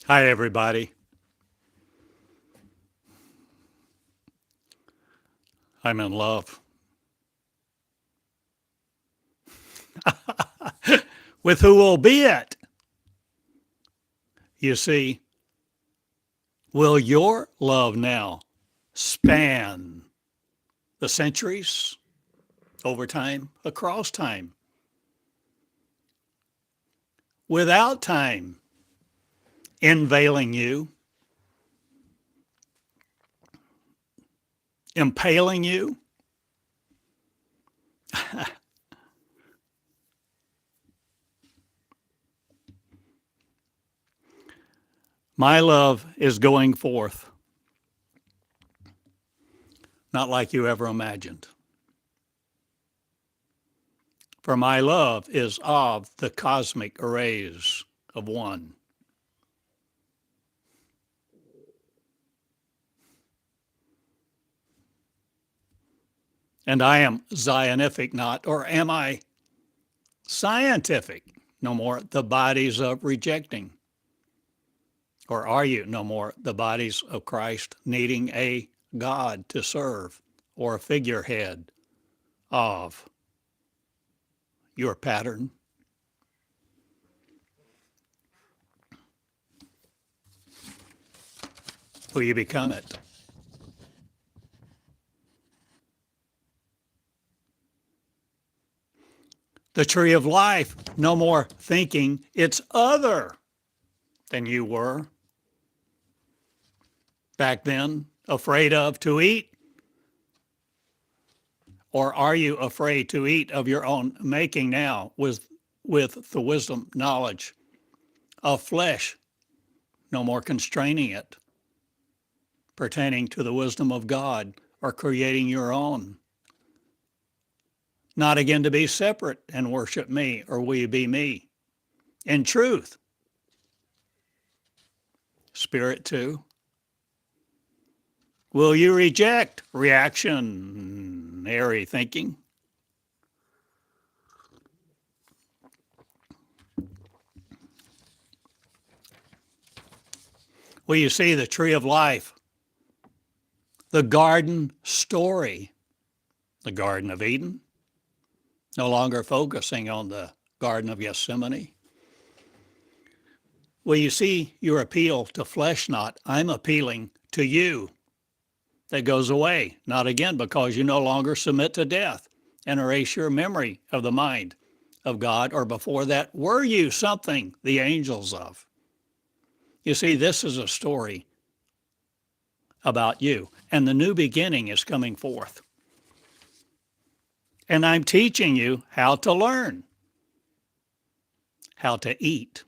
Hi, everybody. I'm in love with who will be it. You see, will your love now span the centuries, over time, across time, without time enveiling you, impaling you? My love is going forth, not like you ever imagined. For my love is of the cosmic arrays of one. And I am Zionific, not, or am I scientific? No more the bodies of rejecting. Or are you no more the bodies of Christ needing a God to serve or a figurehead of your pattern? Will you become it? The tree of life, no more thinking it's other than you were back then, afraid of to eat? Or are you afraid to eat of your own making now with the wisdom, knowledge of flesh, no more constraining it, pertaining to the wisdom of God, or creating your own? Not again to be separate and worship me, or will you be me? In truth, spirit too. Will you reject reactionary thinking? Will you see the tree of life, the garden story, the Garden of Eden, no longer focusing on the Garden of Gethsemane? Will you see your appeal to flesh not? I'm appealing to you. That goes away, not again, because you no longer submit to death and erase your memory of the mind of God, or before that, were you something the angels of? You see, this is a story about you, and the new beginning is coming forth. And I'm teaching you how to learn, how to eat.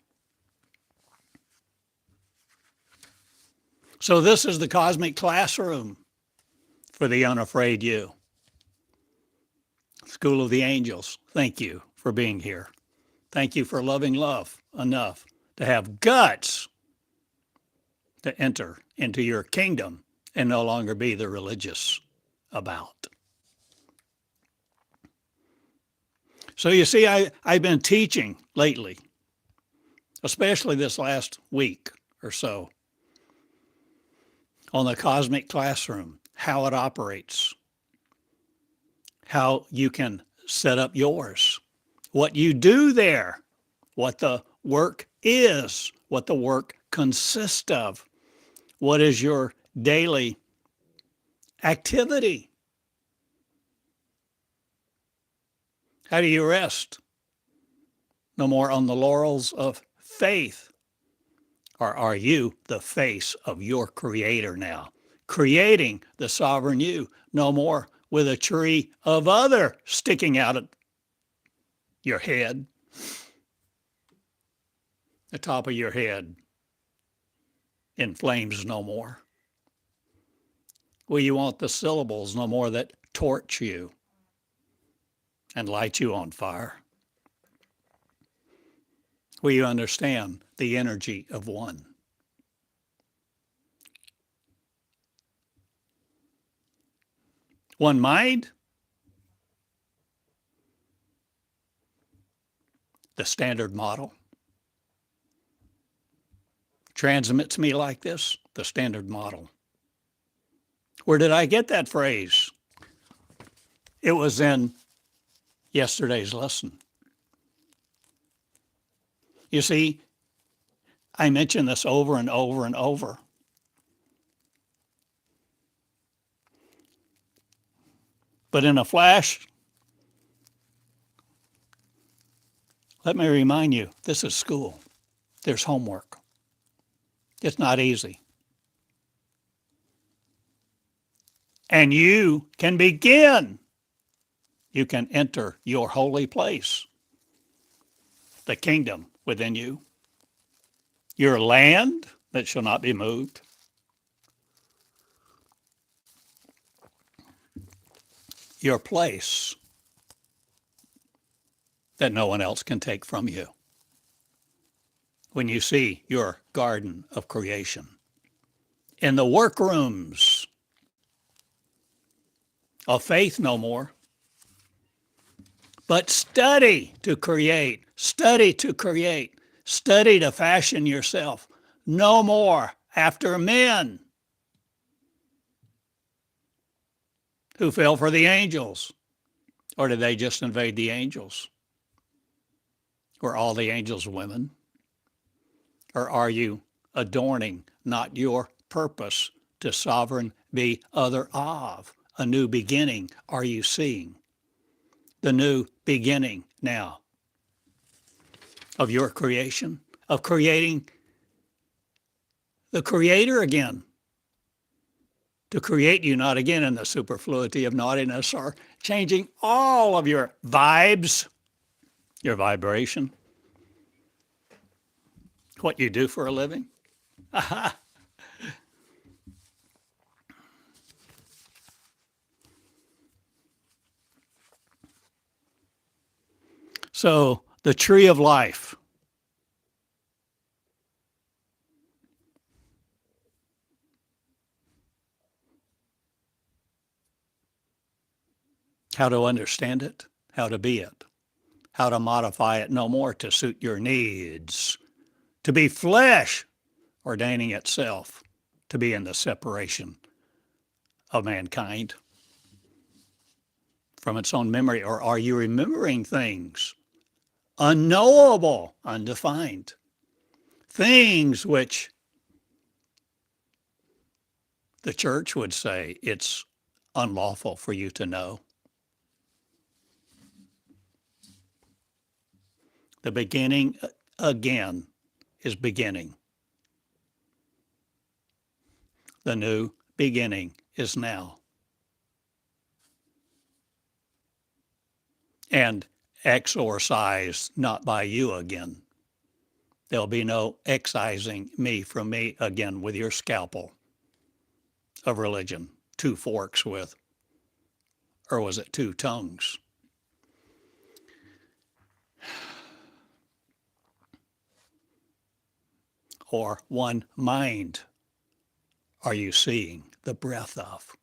So, this is the cosmic classroom for the unafraid you. School of the Angels, thank you for being here. Thank you for loving love enough to have guts to enter into your kingdom and no longer be the religious about. So you see, I've been teaching lately, especially this last week or so, on the cosmic classroom, how it operates, how you can set up yours, what you do there, what the work is, what the work consists of, what is your daily activity. How do you rest? No more on the laurels of faith. Or are you the face of your creator now? Creating the sovereign you, no more with a tree of other sticking out at your head, the top of your head in flames no more. Well, you want the syllables no more that torch you and light you on fire. Will you understand the energy of one? One mind, the standard model, transmits me like this, the standard model. Where did I get that phrase? It was in yesterday's lesson. You see, I mention this over and over and over. But in a flash, let me remind you, this is school. There's homework. It's not easy. And you can begin. You can enter your holy place, the kingdom within you, your land that shall not be moved, your place that no one else can take from you. When you see your garden of creation, in the workrooms of faith no more, but study to create, study to create, study to fashion yourself no more after men who fell for the angels. Or did they just invade the angels? Were all the angels women? Or are you adorning not your purpose to sovereign be other of? A new beginning are you seeing? The new beginning now of your creation, of creating the Creator again. To create you not again in the superfluity of naughtiness or changing all of your vibes, your vibration, what you do for a living. So the tree of life. How to understand it, how to be it, how to modify it no more to suit your needs, to be flesh, ordaining itself to be in the separation of mankind from its own memory? Or are you remembering things unknowable, undefined, things which the church would say it's unlawful for you to know? The beginning again is beginning. The new beginning is now. And exorcised not by you again. There'll be no excising me from me again with your scalpel of religion, two forks with, or was it two tongues? Or one mind are you seeing the breath of?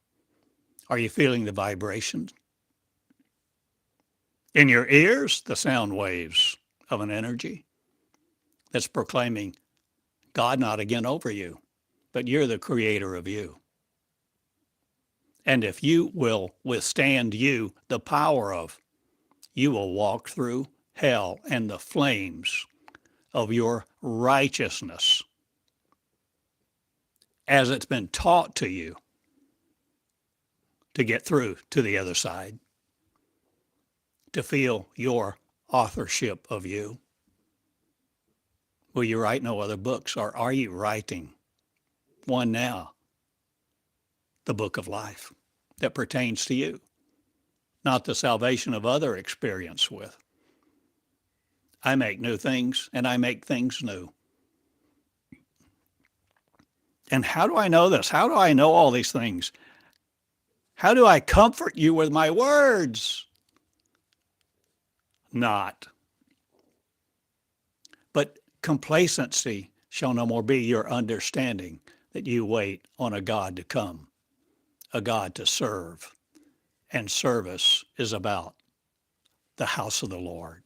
Are you feeling the vibrations? In your ears, the sound waves of an energy that's proclaiming God not again over you, but you're the creator of you. And if you will withstand you, the power of, you will walk through hell and the flames of your righteousness as it's been taught to you to get through to the other side, to feel your authorship of you. Will you write no other books, or are you writing one now, the book of life that pertains to you, not the salvation of other experience with? I make new things and I make things new. And how do I know this? How do I know all these things? How do I comfort you with my words? Not. But complacency shall no more be your understanding that you wait on a God to come, a God to serve. And service is about the house of the Lord.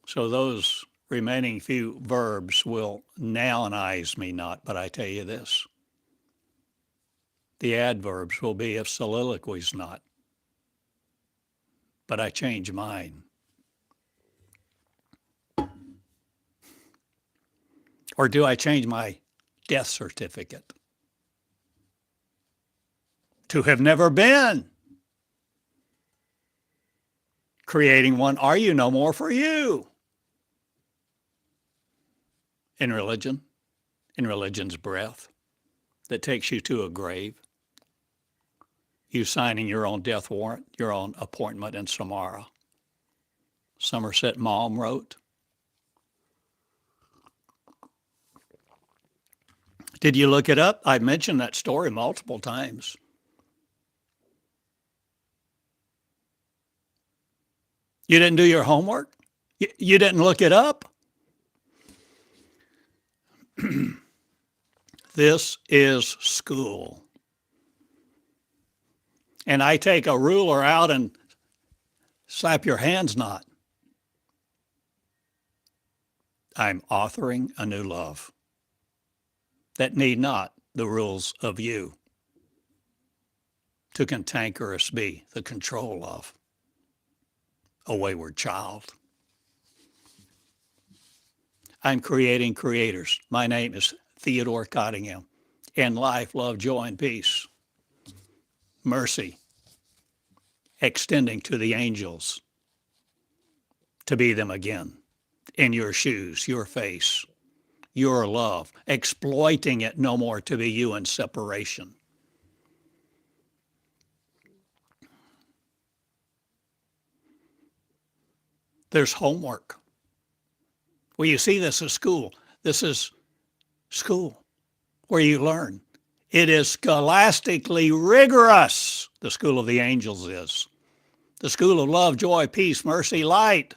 So those remaining few verbs will nounize me not, but I tell you this. The adverbs will be if soliloquies not, but I change mine. Or do I change my death certificate to have never been? Creating one, are you no more for you? In religion, in religion's breath that takes you to a grave, you signing your own death warrant, your own appointment in Samara. Somerset Maugham wrote. Did you look it up? I've mentioned that story multiple times. You didn't do your homework? You didn't look it up? This is school. And I take a ruler out and slap your hands not. I'm authoring a new love that need not the rules of you to cantankerous be the control of a wayward child. I'm creating creators. My name is Theodore Cottingham. In life, love, joy, and peace. Mercy, extending to the angels to be them again. In your shoes, your face, your love, exploiting it no more to be you in separation. There's homework. Well, you see, this is school. This is school where you learn. It is scholastically rigorous. The school of the angels is. The school of love, joy, peace, mercy, light,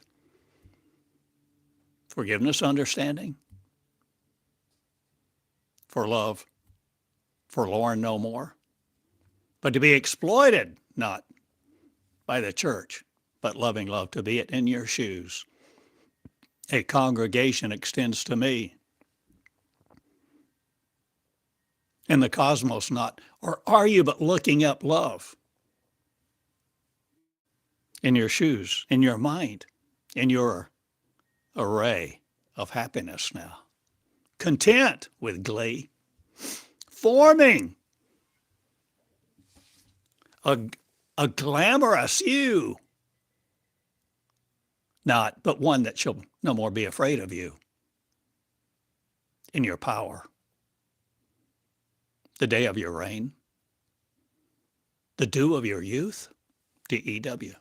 forgiveness, understanding, for love, forlorn no more, but to be exploited, not by the church, but loving love to be it in your shoes. A congregation extends to me. In the cosmos not, or are you but looking up love? In your shoes, in your mind, in your array of happiness now. Content with glee, forming a glamorous you, not, but one that shall no more be afraid of you in your power. The day of your reign, the dew of your youth, DEW.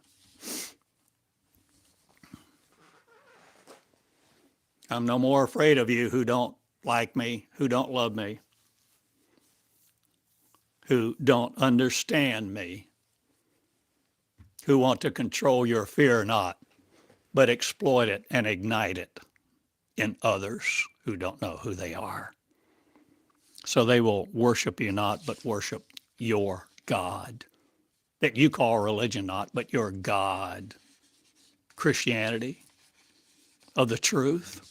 I'm no more afraid of you who don't like me, who don't love me, who don't understand me, who want to control your fear not, but exploit it and ignite it in others who don't know who they are. So they will worship you not, but worship your God, that you call religion not, but your God, Christianity of the truth.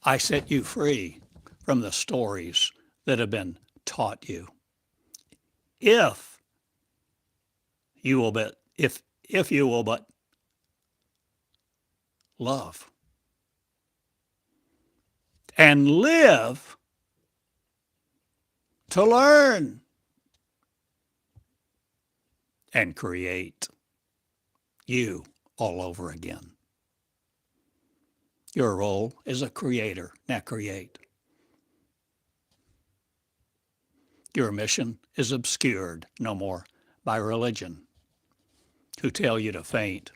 I set you free from the stories that have been taught you. If you will but, if you will but love and live to learn and create you all over again. Your role is a creator. Now create. Your mission is obscured no more by religion, who tell you to feign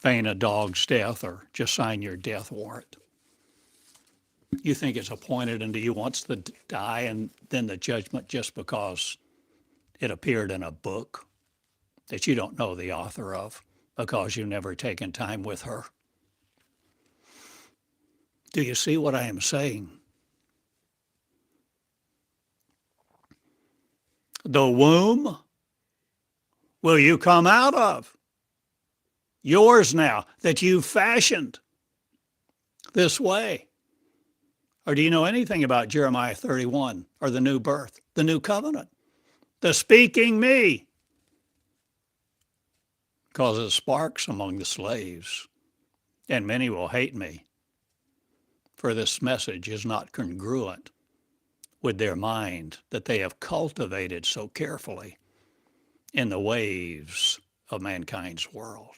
a dog's death or just sign your death warrant. You think it's appointed unto you once to die and then the judgment just because it appeared in a book that you don't know the author of because you've never taken time with her. Do you see what I am saying? The womb will you come out of? yours now, that you've fashioned this way? Or do you know anything about Jeremiah 31 or the new birth, the new covenant, the speaking me? Causes sparks among the slaves, and many will hate me, for this message is not congruent with their mind that they have cultivated so carefully in the waves of mankind's world.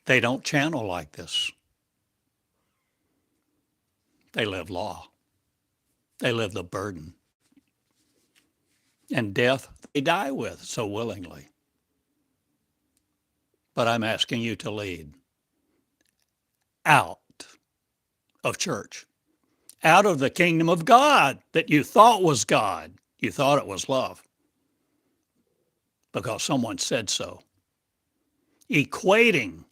They don't channel like this. They live law. They live the burden. And death they die with so willingly. But I'm asking you to lead out of church, out of the kingdom of God that you thought was God. You thought it was love because someone said so. Equating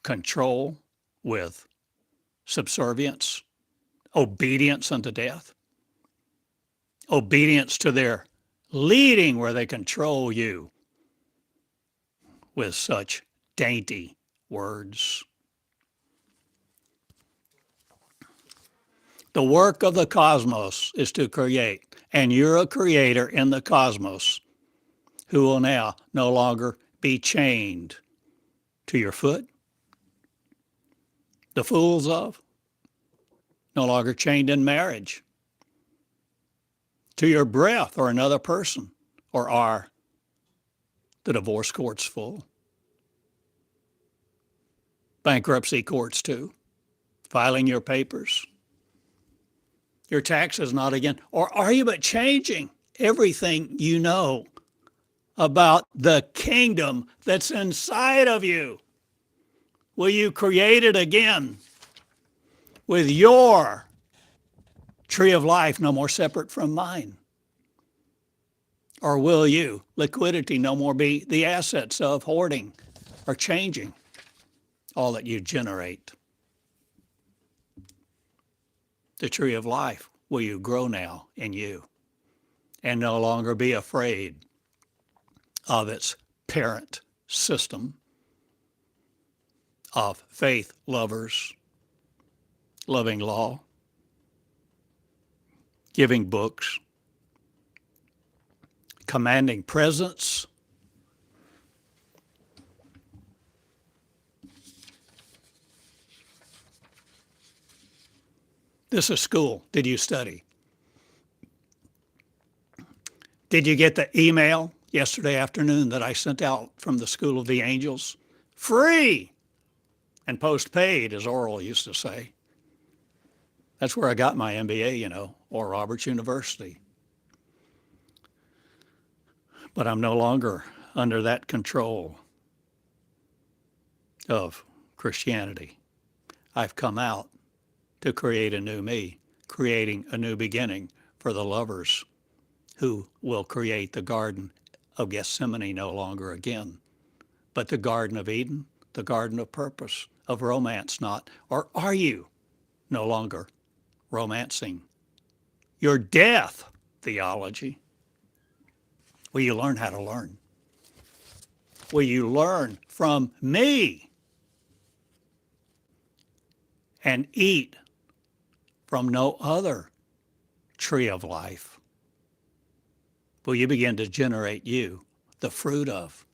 control with subservience, obedience unto death, obedience to their leading where they control you with such dainty words. The work of the cosmos is to create, and you're a creator in the cosmos who will now no longer be chained to your foot. The fools of, no longer chained in marriage, to your breath or another person, or are the divorce courts full? Bankruptcy courts too, filing your papers, your taxes not again, or are you but changing everything you know about the kingdom that's inside of you? Will you create it again with your tree of life no more separate from mine? Or will you, liquidity no more be the assets of hoarding or changing all that you generate? The tree of life, will you grow now in you and no longer be afraid of its parent system of faith lovers, loving law, giving books, commanding presence, this is school. Did you study? Did you get the email yesterday afternoon that I sent out from the School of the Angels? Free and post-paid, as Oral used to say. That's where I got my MBA, or Roberts University. But I'm no longer under that control of Christianity. I've come out to create a new me, creating a new beginning for the lovers who will create the Garden of Gethsemane no longer again, but the Garden of Eden, the Garden of Purpose, of romance not. Or are you no longer romancing your death theology? Will you learn how to learn? Will you learn from me and eat from no other tree of life? Will you begin to generate you the fruit of?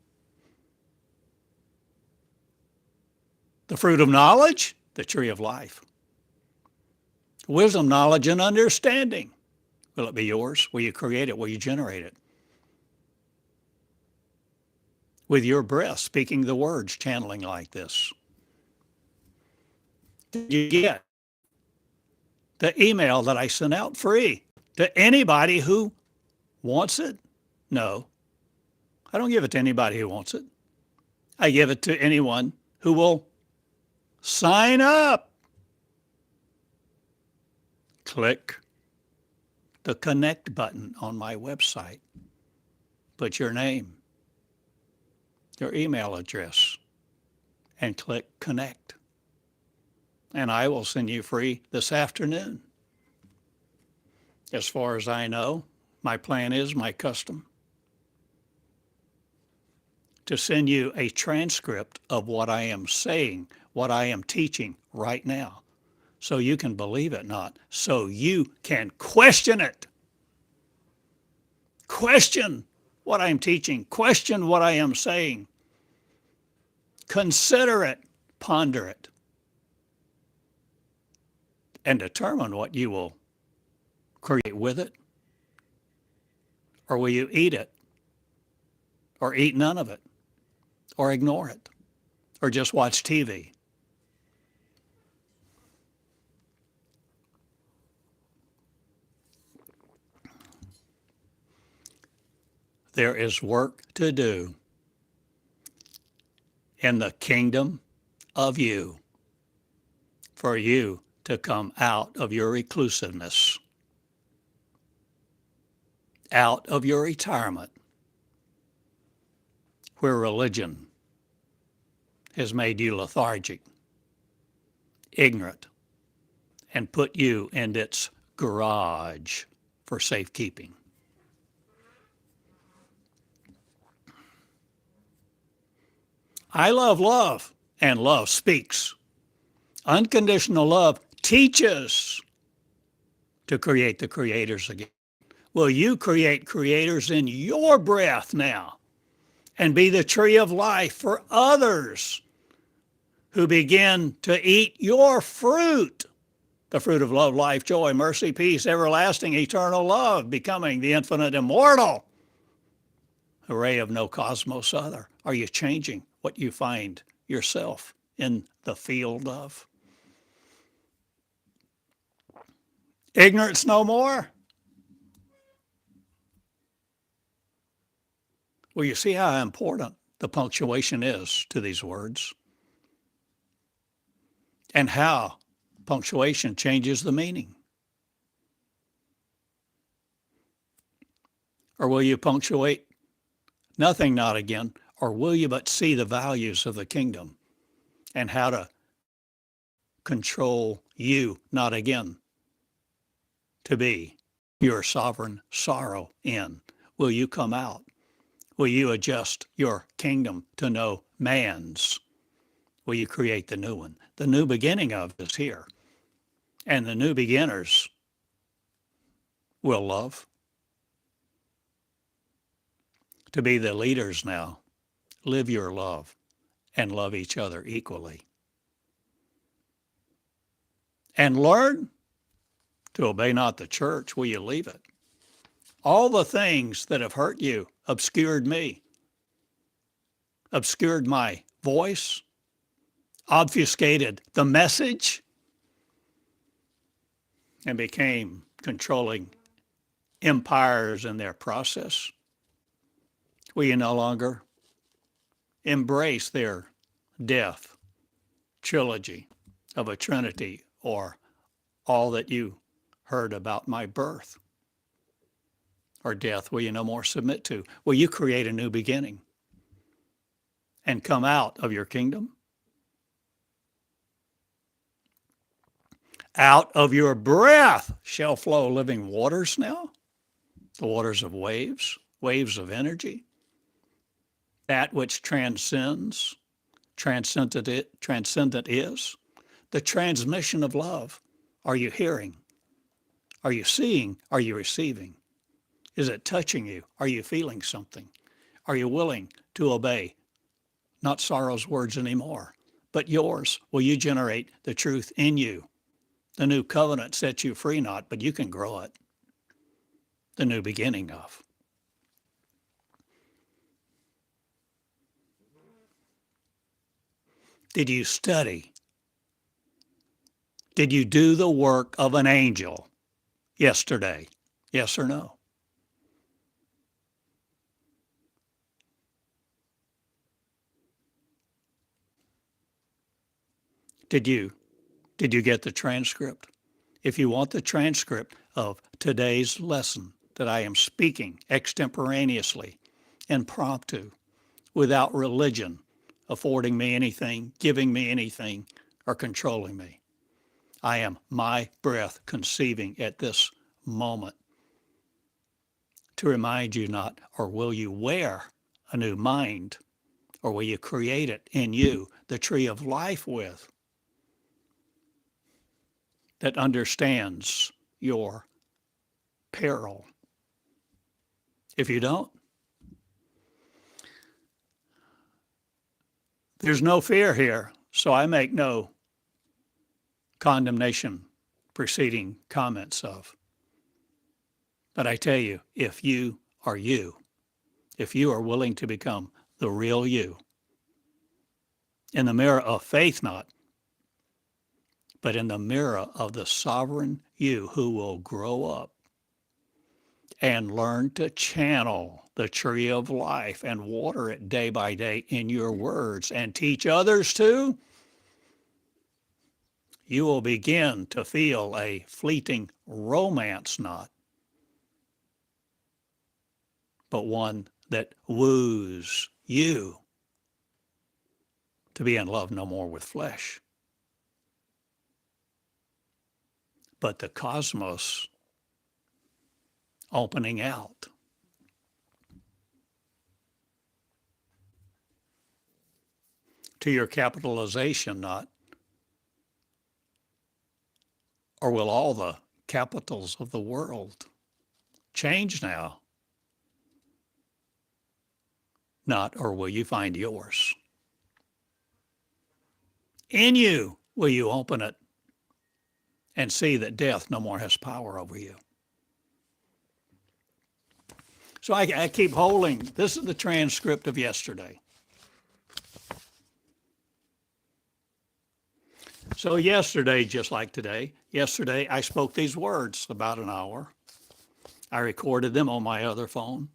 The fruit of knowledge, the tree of life. Wisdom, knowledge, and understanding. Will it be yours? Will you create it? Will you generate it? With your breath, speaking the words, channeling like this. Did you get the email that I sent out free to anybody who wants it? No, I don't give it to anybody who wants it. I give it to anyone who will sign up. Click the connect button on my website. Put your name, your email address, and click connect. And I will send you free this afternoon. As far as I know, My plan is, my custom, to send you a transcript of what I am saying, what I am teaching right now, so you can believe it not, so you can question it. Question what I'm teaching. Question what I am saying. Consider it. Ponder it. And determine what you will create with it. Or will you eat it? Or eat none of it? Or ignore it? Or just watch TV? There is work to do in the kingdom of you for you to come out of your reclusiveness, out of your retirement, where religion has made you lethargic, ignorant, and put you in its garage for safekeeping. I love love, and love speaks. Unconditional love teaches to create the creators again. Will you create creators in your breath now and be the tree of life for others who begin to eat your fruit? The fruit of love, life, joy, mercy, peace, everlasting, eternal love, becoming the infinite immortal array of no cosmos other. Are you changing what you find yourself in the field of? Ignorance no more? Well, you see how important the punctuation is to these words and how punctuation changes the meaning. Or will you punctuate nothing not again? Or will you but see the values of the kingdom and how to control you not again to be your sovereign sorrow in? Will you come out? Will you adjust your kingdom to no man's? Will you create the new one? The new beginning of is here. And the new beginners will love. To be the leaders now, live your love and love each other equally. And learn to obey not the church. Will you leave it? All the things that have hurt you, obscured me, obscured my voice, obfuscated the message, and became controlling empires in their process. Will you no longer embrace their death trilogy of a trinity or all that you heard about my birth or death? Will you no more submit to? Will you create a new beginning and come out of your kingdom? Out of your breath shall flow living waters now, the waters of waves, waves of energy, that which transcends, transcendent is, the transmission of love. Are you hearing? Are you seeing? Are you receiving? Is it touching you? Are you feeling something? Are you willing to obey? Not sorrow's words anymore, but yours. Will you generate the truth in you? The new covenant sets you free not, but you can grow it. The new beginning of. Did you study? Did you do the work of an angel yesterday? Yes or no? Did you get the transcript? If you want the transcript of today's lesson that I am speaking extemporaneously, impromptu, without religion affording me anything, giving me anything, or controlling me. I am my breath conceiving at this moment to remind you not, or will you wear a new mind, or will you create it in you, the tree of life with, that understands your peril? If you don't, there's no fear here, so I make no condemnation preceding comments of. But I tell you, if you are you, if you are willing to become the real you, in the mirror of faith not, but in the mirror of the sovereign you who will grow up and learn to channel the tree of life and water it day by day in your words and teach others to, you will begin to feel a fleeting romance not, but one that woos you to be in love no more with flesh, but the cosmos opening out. To your capitalization not, or will all the capitals of the world change now? Not, or will you find yours? In you will you open it and see that death no more has power over you. So I keep holding, this is the transcript of yesterday. So yesterday, just like today, yesterday I spoke these words about an hour. I recorded them on my other phone.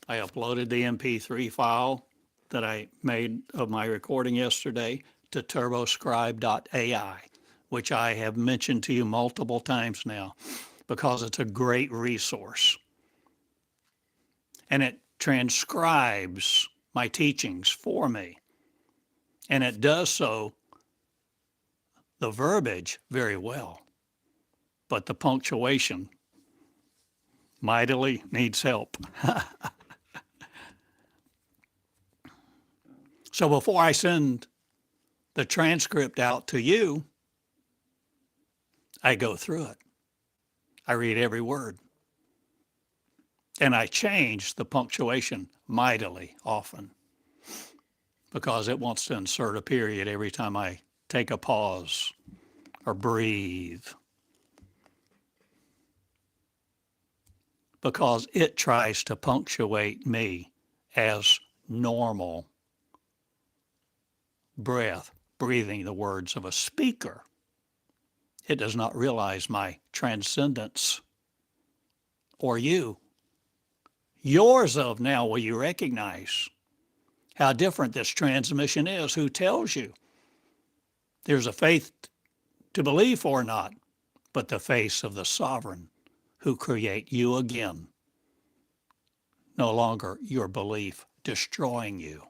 I uploaded the MP3 file that I made of my recording yesterday to turboscribe.ai, which I have mentioned to you multiple times now because it's a great resource. And it transcribes my teachings for me. And it does so, the verbiage, very well. But the punctuation mightily needs help. So before I send the transcript out to you, I go through it. I read every word. And I change the punctuation mightily often because it wants to insert a period every time I take a pause or breathe. Because it tries to punctuate me as normal breath, breathing the words of a speaker. It does not realize my transcendence or you. Yours of now will you recognize how different this transmission is. Who tells you? There's a faith to believe or not, but the face of the sovereign who create you again. No longer your belief destroying you.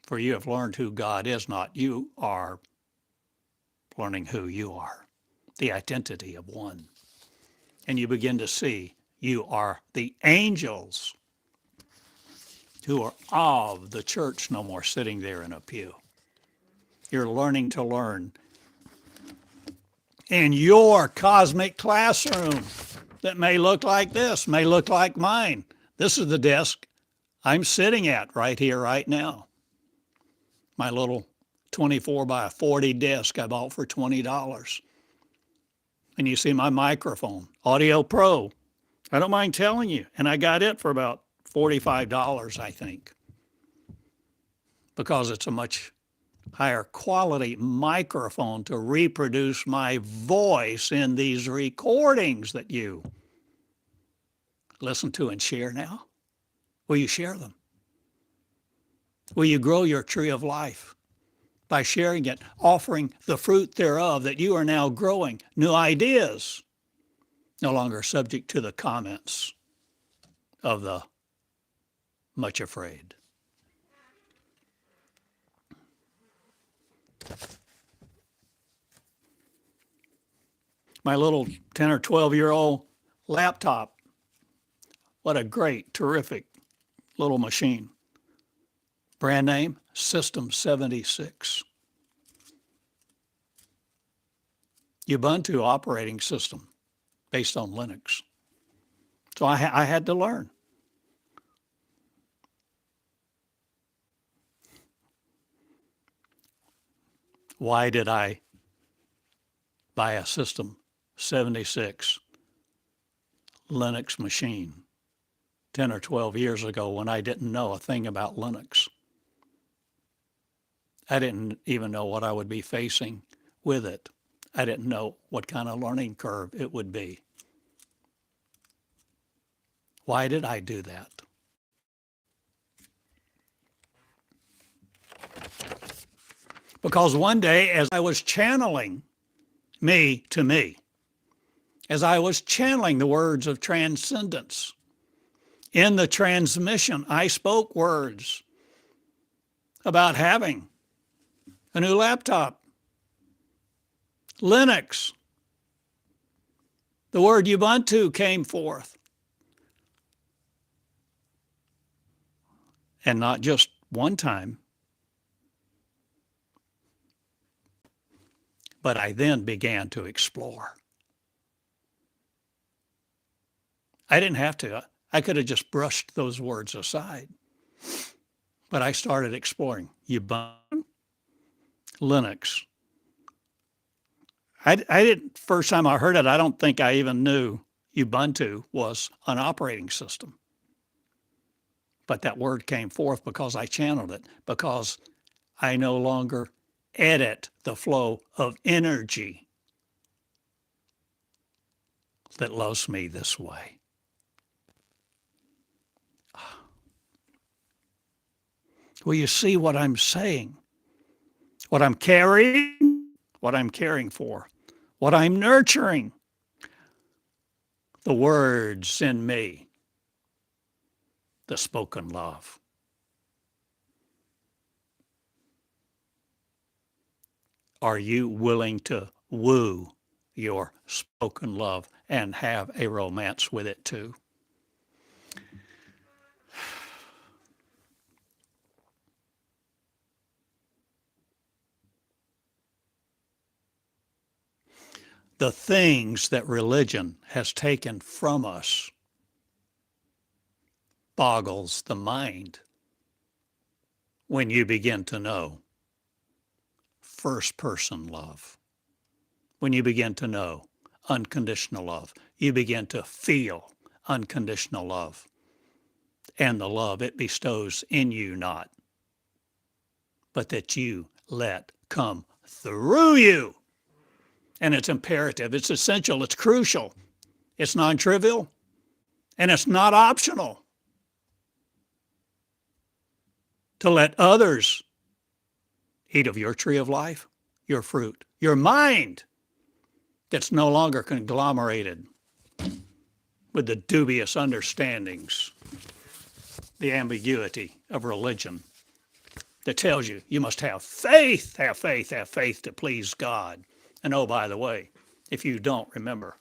For you have learned who God is not. You are learning who you are, the identity of one. And you begin to see you are the angels who are of the church, no more sitting there in a pew. You're learning to learn in your cosmic classroom that may look like this, may look like mine. This is the desk I'm sitting at right here, right now. My little 24 by 40 desk I bought for $20. And you see my microphone, Audio Pro. I don't mind telling you. And I got it for about $45, I think, because it's a much higher quality microphone to reproduce my voice in these recordings that you listen to and share now. Will you share them? Will you grow your tree of life by sharing it, offering the fruit thereof that you are now growing, new ideas, no longer subject to the comments of the much afraid? My little 10 or 12-year-old laptop What a great, terrific little machine. Brand name, System 76. Ubuntu operating system based on Linux. So I had to learn. Why did I buy a System 76 Linux machine 10 or 12 years ago when I didn't know a thing about Linux? I didn't even know what I would be facing with it. I didn't know what kind of learning curve it would be. Why did I do that? Because one day, as I was channeling me to me, as I was channeling the words of transcendence, in the transmission, I spoke words about having a new laptop, Linux. The word Ubuntu came forth. And not just one time, but I then began to explore. I didn't have to. I could have just brushed those words aside. But I started exploring Ubuntu, Linux. I didn't, first time I heard it, I don't think I even knew Ubuntu was an operating system. But that word came forth because I channeled it, because I no longer edit the flow of energy that loves me this way. Will you see what I'm saying? What I'm carrying, what I'm caring for, what I'm nurturing. The words in me, the spoken love. Are you willing to woo your spoken love and have a romance with it too? The things that religion has taken from us boggles the mind when you begin to know first person love. When you begin to know unconditional love, you begin to feel unconditional love and the love it bestows in you not, but that you let come through you. And it's imperative, it's essential, it's crucial, it's non-trivial, and it's not optional to let others eat of your tree of life, your fruit, your mind that's no longer conglomerated with the dubious understandings, the ambiguity of religion that tells you you must have faith, have faith, have faith to please God. And oh, by the way, if you don't, remember,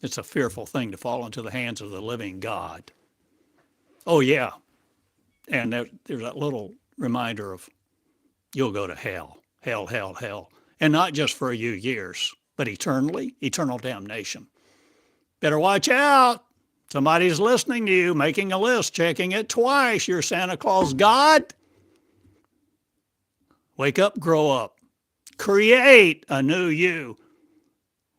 it's a fearful thing to fall into the hands of the living God. Oh, yeah. And there's that little reminder of you'll go to hell, hell, hell, hell. And not just for a few years, but eternally, eternal damnation. Better watch out. Somebody's listening to you, making a list, checking it twice. You're Santa Claus God. Wake up, grow up. Create a new you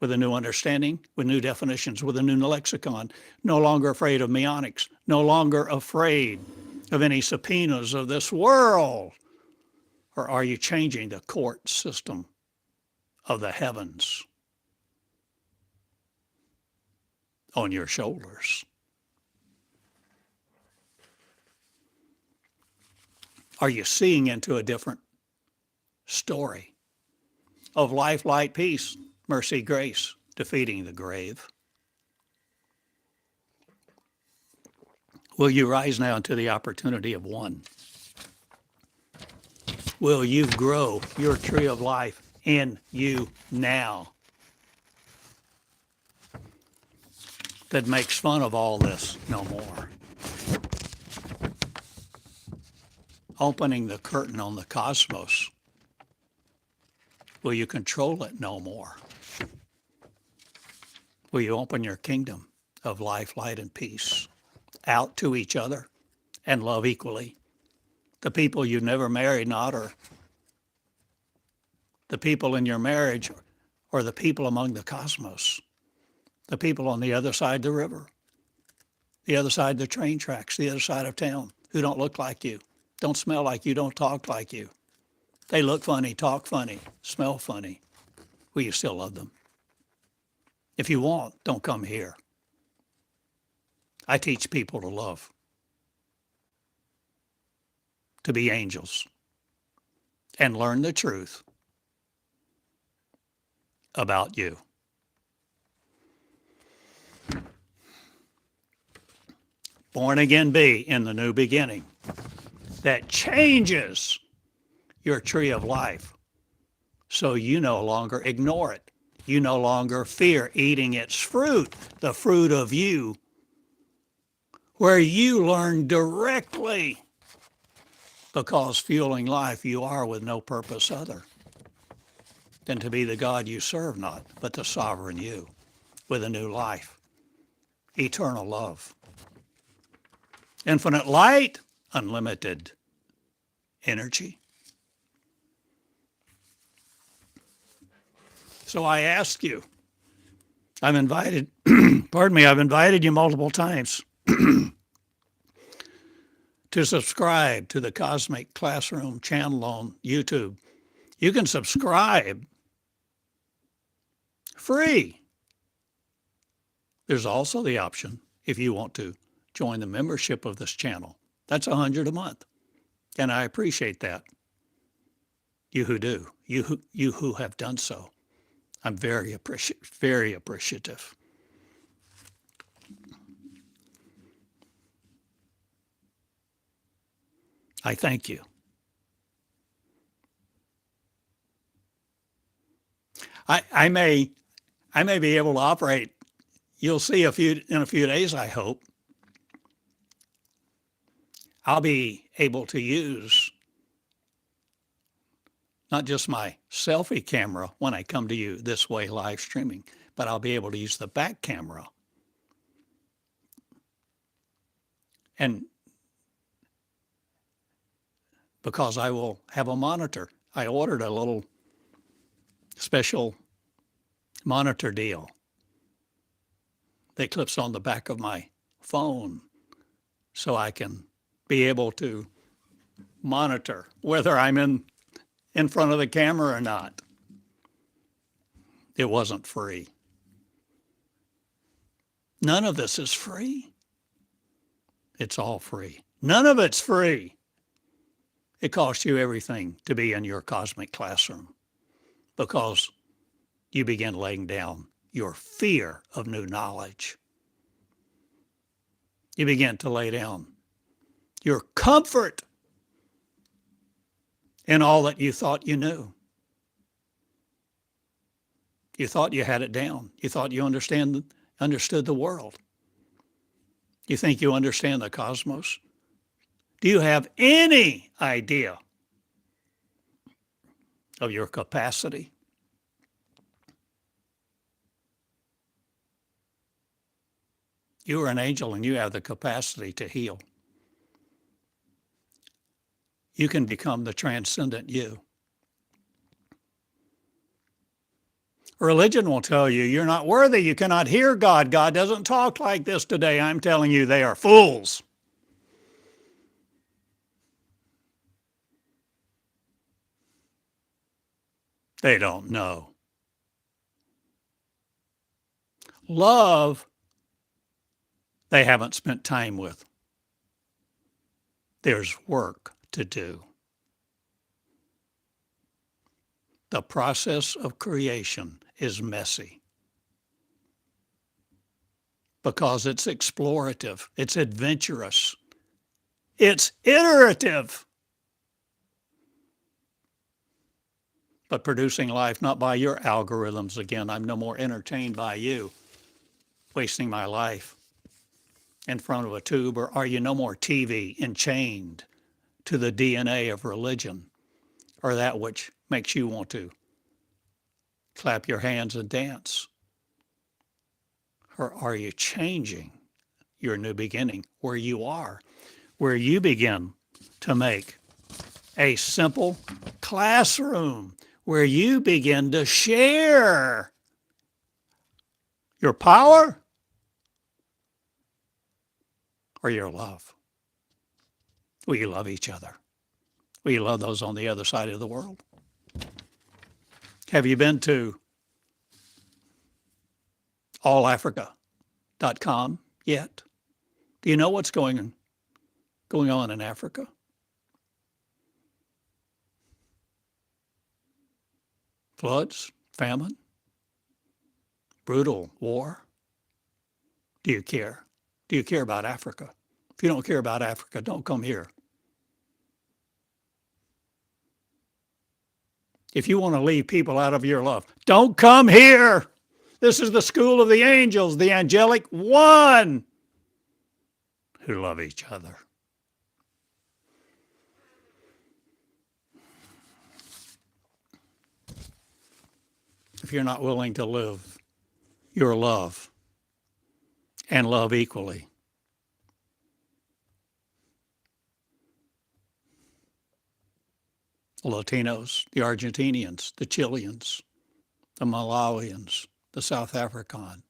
with a new understanding, with new definitions, with a new lexicon. No longer afraid of mnemonics. No longer afraid of any subpoenas of this world. Or are you changing the court system of the heavens on your shoulders? Are you seeing into a different story of life, light, peace, mercy, grace, defeating the grave? Will you rise now into the opportunity of one? Will you grow your tree of life in you now? that makes fun of all this no more. Opening the curtain on the cosmos. Will you control it no more? Will you open your kingdom of life, light, and peace out to each other and love equally? The people you've never married not, or the people in your marriage, or the people among the cosmos, the people on the other side of the river, the other side of the train tracks, the other side of town, who don't look like you, don't smell like you, don't talk like you. They look funny, talk funny, smell funny. Will you still love them? If you won't, don't come here. I teach people to love, to be angels, and learn the truth about you. Born again be in the new beginning that changes your tree of life so you no longer ignore it. You no longer fear eating its fruit, the fruit of you, where you learn directly, because fueling life you are with no purpose other than to be the God you serve not, but the sovereign you, with a new life, eternal love, infinite light, unlimited energy. So I ask you, I've invited, I've invited you multiple times to subscribe to the Cosmic Classroom channel on YouTube. You can subscribe free. There's also the option, if you want to, join the membership of this channel. That's $100 a month, and I appreciate that. You who do, you who have done so, I'm very appreciative. I thank you. I may be able to operate. You'll see in a few days, I hope. I'll be able to use not just my selfie camera when I come to you this way live streaming, but I'll be able to use the back camera. And because I will have a monitor, I ordered a little special monitor deal that clips on the back of my phone so I can be able to monitor whether I'm in front of the camera or not. It wasn't free. None of this is free. It's all free. None of it's free. It costs you everything to be in your cosmic classroom because you begin laying down your fear of new knowledge. You begin to lay down your comfort in all that you thought you knew. You thought you had it down. You thought you understood the world. You think you understand the cosmos? Do you have any idea of your capacity? You are an angel and you have the capacity to heal. You can become the transcendent you. Religion will tell you you're not worthy. You cannot hear God. God doesn't talk like this today. I'm telling you, they are fools. They don't know. Love, they haven't spent time with. There's work to do. The process of creation is messy because it's explorative, it's adventurous, it's iterative. But producing life not by your algorithms again. I'm no more entertained by you. wasting my life in front of a tube? Or are you no more TV enchained to the DNA of religion or that which makes you want to clap your hands and dance? Or are you changing your new beginning where you are, where you begin to make a simple classroom, where you begin to share your power or your love? Will you love each other? Will you love those on the other side of the world? Have you been to allafrica.com yet? Do you know what's going on in Africa? Floods, famine, brutal war. Do you care? Do you care about Africa? If you don't care about Africa, don't come here. If you want to leave people out of your love, don't come here. This is the school of the angels, the angelic one, who love each other. If you're not willing to live your love and love equally, the Latinos, the Argentinians, the Chileans, the Malawians, the South African,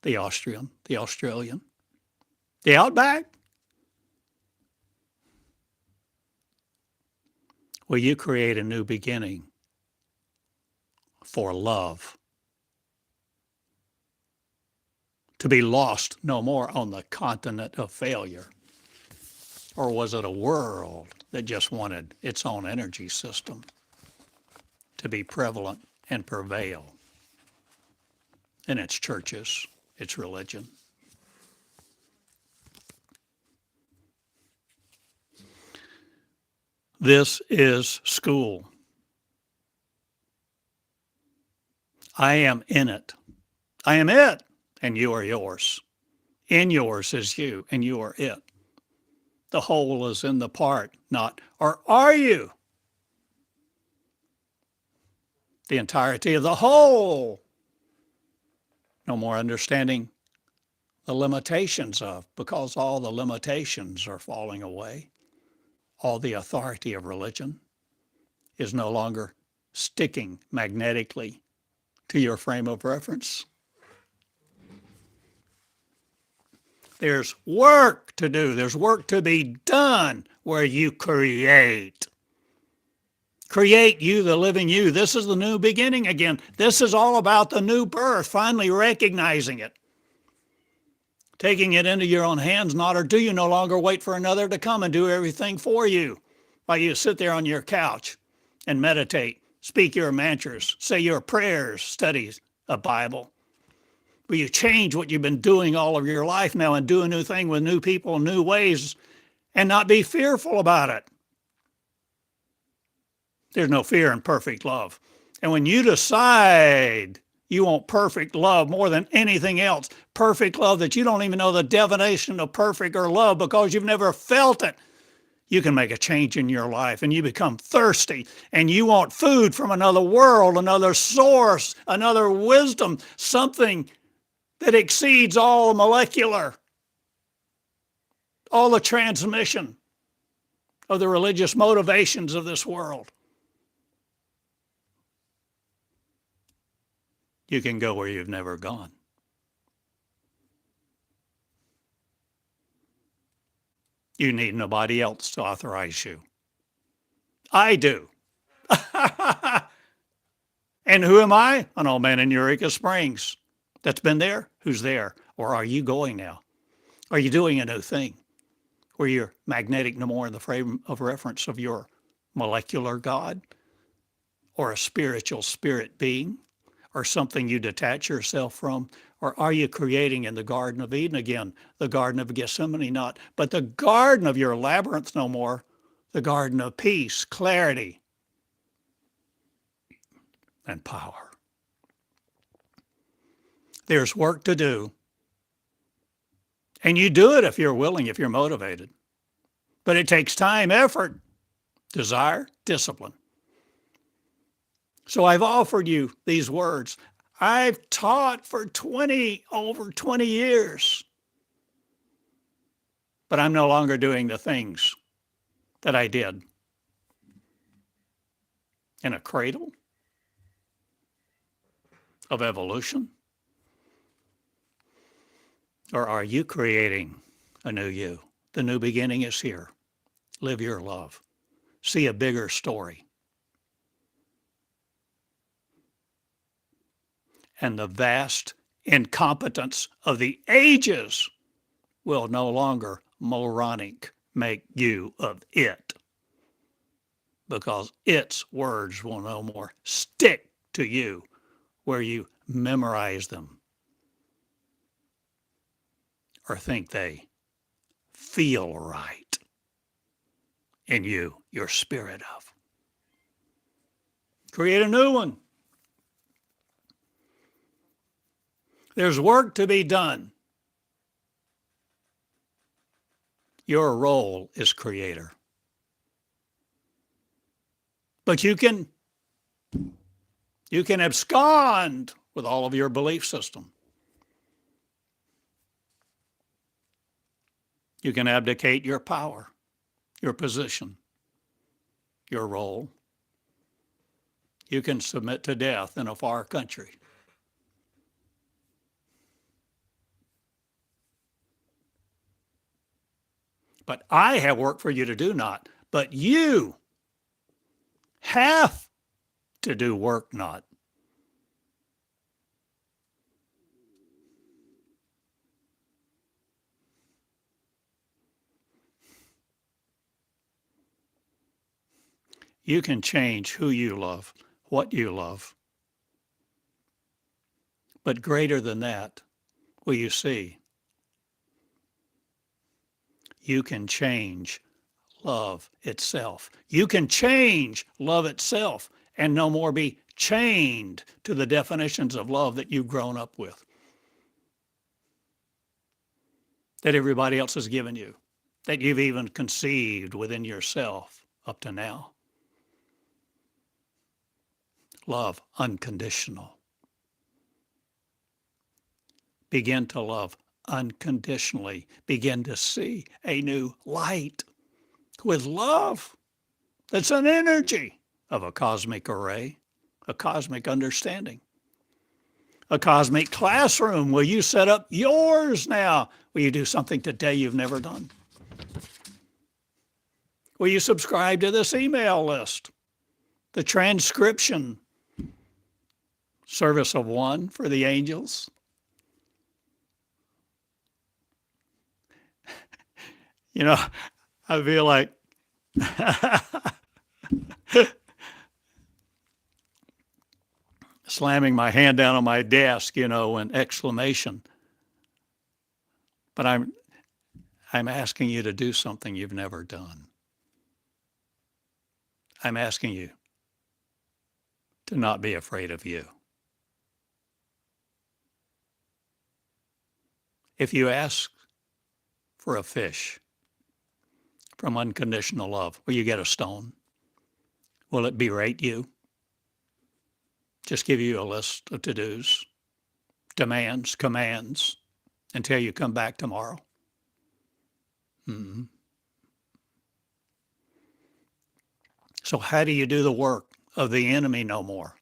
the Austrian, the Australian, the Outback. Will you create a new beginning for love? To be lost no more on the continent of failure? Or was it a world that just wanted its own energy system to be prevalent and prevail in its churches, its religion? This is school. I am in it. I am it, and you are yours. In yours is you, and you are it. The whole is in the part, not, or are you the entirety of the whole? No more understanding the limitations of, because all the limitations are falling away. All the authority of religion is no longer sticking magnetically to your frame of reference. There's work to do. There's work to be done where you create. Create you, the living you. This is the new beginning again. This is all about the new birth, finally recognizing it. Taking it into your own hands, not, or do you no longer wait for another to come and do everything for you while you sit there on your couch and meditate, speak your mantras, say your prayers, study a Bible? Will you change what you've been doing all of your life now and do a new thing with new people, new ways, and not be fearful about it? There's no fear in perfect love. And when you decide you want perfect love more than anything else, perfect love that you don't even know the definition of perfect or love because you've never felt it, you can make a change in your life and you become thirsty and you want food from another world, another source, another wisdom, something that exceeds all molecular, all the transmission of the religious motivations of this world. You can go where you've never gone. You need nobody else to authorize you. I do. And who am I? An old man in Eureka Springs that's been there. Who's there? Or are you going now? Are you doing a new thing where you're magnetic no more in the frame of reference of your molecular God or a spiritual spirit being or something you detach yourself from? Or are you creating in the Garden of Eden again, the Garden of Gethsemane not, but the garden of your labyrinth no more, the garden of peace, clarity, and power. There's work to do. And you do it if you're willing, if you're motivated. But it takes time, effort, desire, discipline. So I've offered you these words. I've taught for over 20 years. But I'm no longer doing the things that I did in a cradle of evolution. Or are you creating a new you? The new beginning is here. Live your love. See a bigger story. And the vast incompetence of the ages will no longer moronic make you of it, because its words will no more stick to you where you memorize them or think they feel right in you, your spirit of. Create a new one. There's work to be done. Your role is creator. But you can abscond with all of your belief system. You can abdicate your power, your position, your role. You can submit to death in a far country. But I have work for you to do, not. But you have to do work, not. You can change who you love, what you love. But greater than that, will you see? You can change love itself. You can change love itself and no more be chained to the definitions of love that you've grown up with, that everybody else has given you, that you've even conceived within yourself up to now. Love unconditional. Begin to love unconditionally. Begin to see a new light with love that's an energy of a cosmic array, a cosmic understanding, a cosmic classroom. Will you set up yours now? Will you do something today you've never done? Will you subscribe to this email list? The transcription service of one for the angels. You know, I feel like slamming my hand down on my desk, in exclamation. But I'm asking you to do something you've never done. I'm asking you to not be afraid of you. If you ask for a fish from unconditional love, will you get a stone? Will it berate you? Just give you a list of to-dos, demands, commands, until you come back tomorrow? Mm-hmm. So how do you do the work of the enemy no more?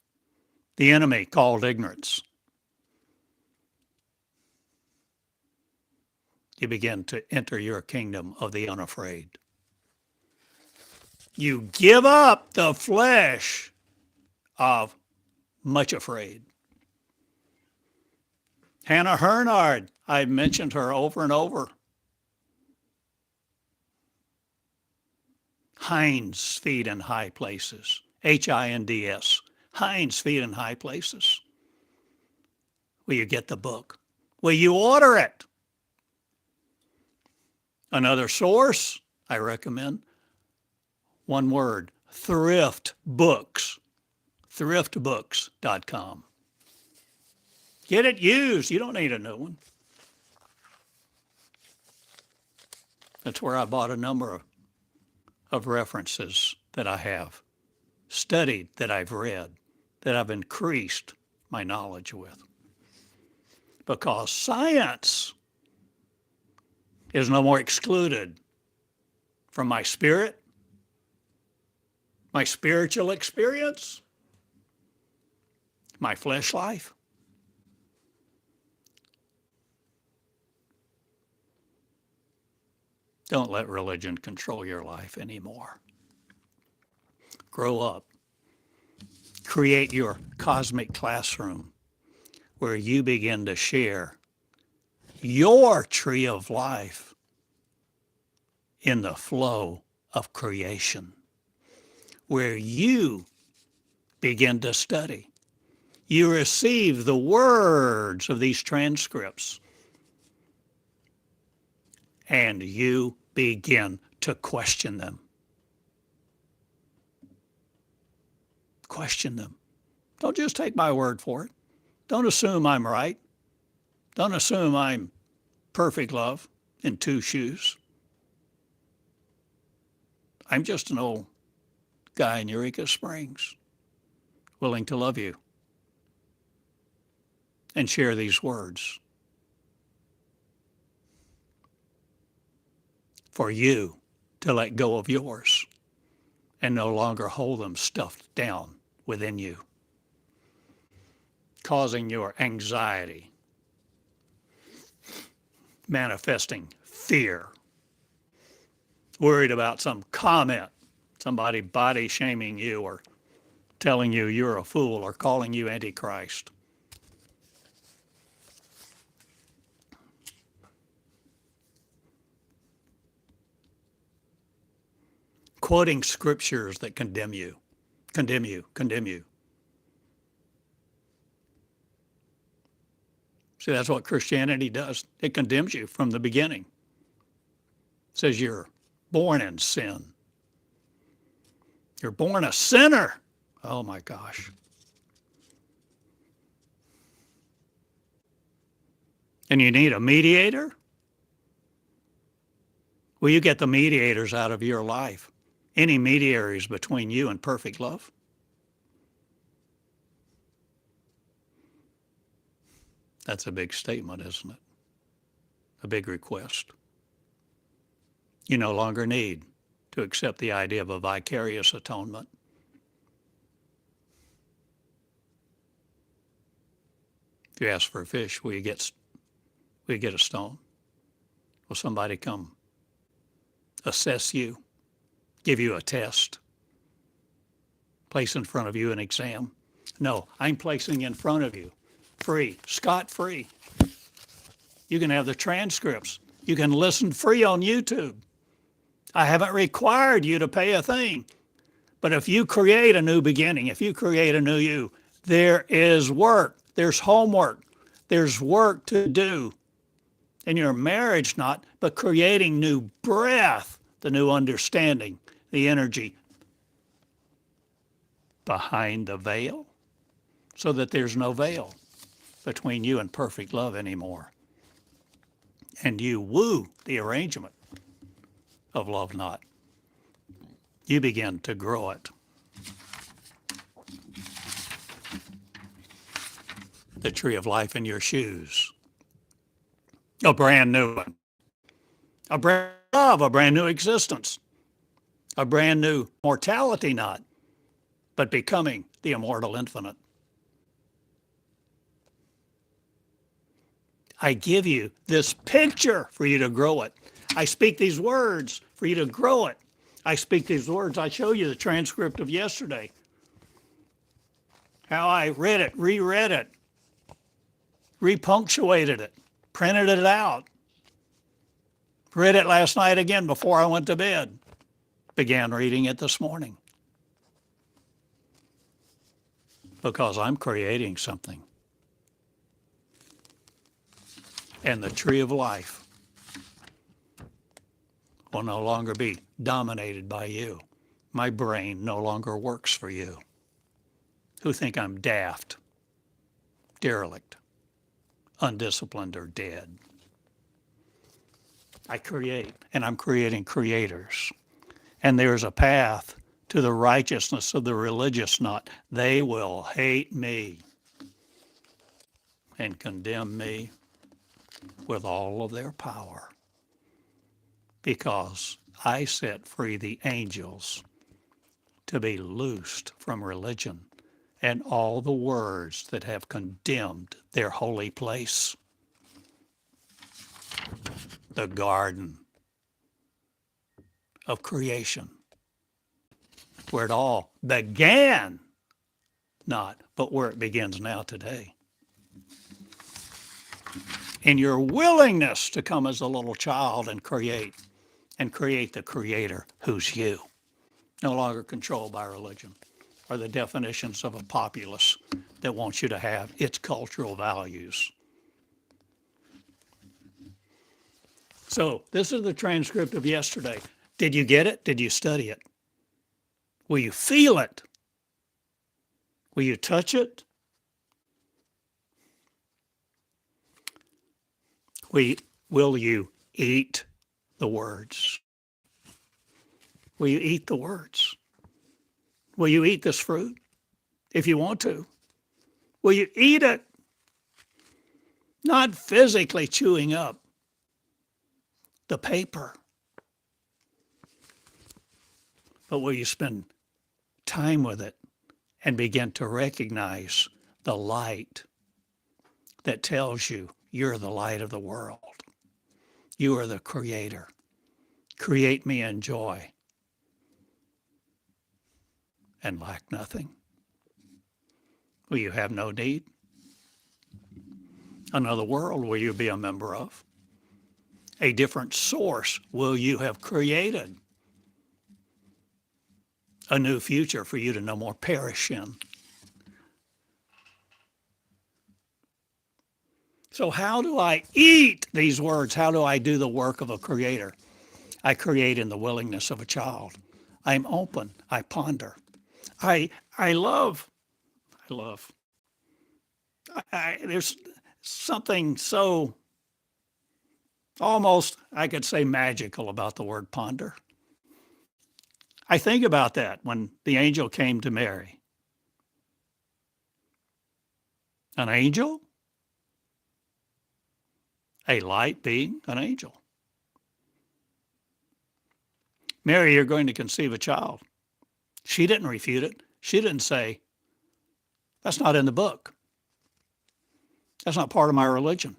The enemy called ignorance. You begin to enter your kingdom of the unafraid. You give up the flesh of much afraid. Hannah Hernard, I've mentioned her over and over. Hinds feet in high places. Hinds. Hinds feet in high places. Will you get the book? Will you order it? Another source I recommend, one word, thrift books. thriftbooks.com. Get it used. You don't need a new one. That's where I bought a number of references that I have studied, that I've read, that I've increased my knowledge with. Because science is no more excluded from my spirit, my spiritual experience, my flesh life. Don't let religion control your life anymore. Grow up. Create your cosmic classroom where you begin to share your tree of life in the flow of creation, where you begin to study. You receive the words of these transcripts, and you begin to question them. Question them. Don't just take my word for it. Don't assume I'm right. Don't assume I'm perfect love in two shoes. I'm just an old guy in Eureka Springs, willing to love you and share these words for you to let go of yours and no longer hold them stuffed down within you, causing your anxiety, manifesting fear, worried about some comment, somebody body shaming you or telling you you're a fool or calling you Antichrist. Quoting scriptures that condemn you. See, that's what Christianity does. It condemns you from the beginning. It says you're born in sin. You're born a sinner. Oh my gosh. And you need a mediator? Well, you get the mediators out of your life. Any mediaries between you and perfect love? That's a big statement, isn't it? A big request. You no longer need to accept the idea of a vicarious atonement. If you ask for a fish, will you get a stone? Will somebody come assess you, give you a test, place in front of you an exam? No, I'm placing in front of you, free, scot-free. You can have the transcripts. You can listen free on YouTube. I haven't required you to pay a thing. But if you create a new beginning, if you create a new you, there is work. There's homework. There's work to do. In your marriage, not, but creating new breath, the new understanding, the energy behind the veil, so that there's no veil between you and perfect love anymore. And you woo the arrangement of love not. You begin to grow it. The tree of life in your shoes. A brand new one. A brand new love, a brand new existence. A brand new mortality not, but becoming the immortal infinite. I give you this picture for you to grow it. I speak these words for you to grow it. I speak these words. I show you the transcript of yesterday. How I read it, reread it, repunctuated it, printed it out. Read it last night again before I went to bed. Began reading it this morning. Because I'm creating something. And the tree of life will no longer be dominated by you. My brain no longer works for you. who think I'm daft, derelict, undisciplined, or dead. I create, and I'm creating creators. And there's a path to the righteousness of the religious not. They will hate me and condemn me with all of their power because I set free the angels to be loosed from religion and all the words that have condemned their holy place, the garden of creation, where it all began, not, but where it begins now today. In your willingness to come as a little child and create the creator who's you, no longer controlled by religion or the definitions of a populace that wants you to have its cultural values. So this is the transcript of yesterday. Did you get it? Did you study it? Will you feel it? Will you touch it? Will you eat the words? Will you eat the words? Will you eat this fruit if you want to? Will you eat it? Not physically chewing up the paper, but will you spend time with it and begin to recognize the light that tells you you're the light of the world. You are the creator. Create me in joy and lack nothing. Will you have no need? Another world will you be a member of? A different source will you have created? A new future for you to no more perish in. So how do I eat these words? How do I do the work of a creator? I create in the willingness of a child. I'm open. I ponder. I love. There's something so almost, I could say, magical about the word ponder. I think about that when the angel came to Mary. An angel? A light being, an angel. Mary, you're going to conceive a child. She didn't refute it. She didn't say, that's not in the book. That's not part of my religion.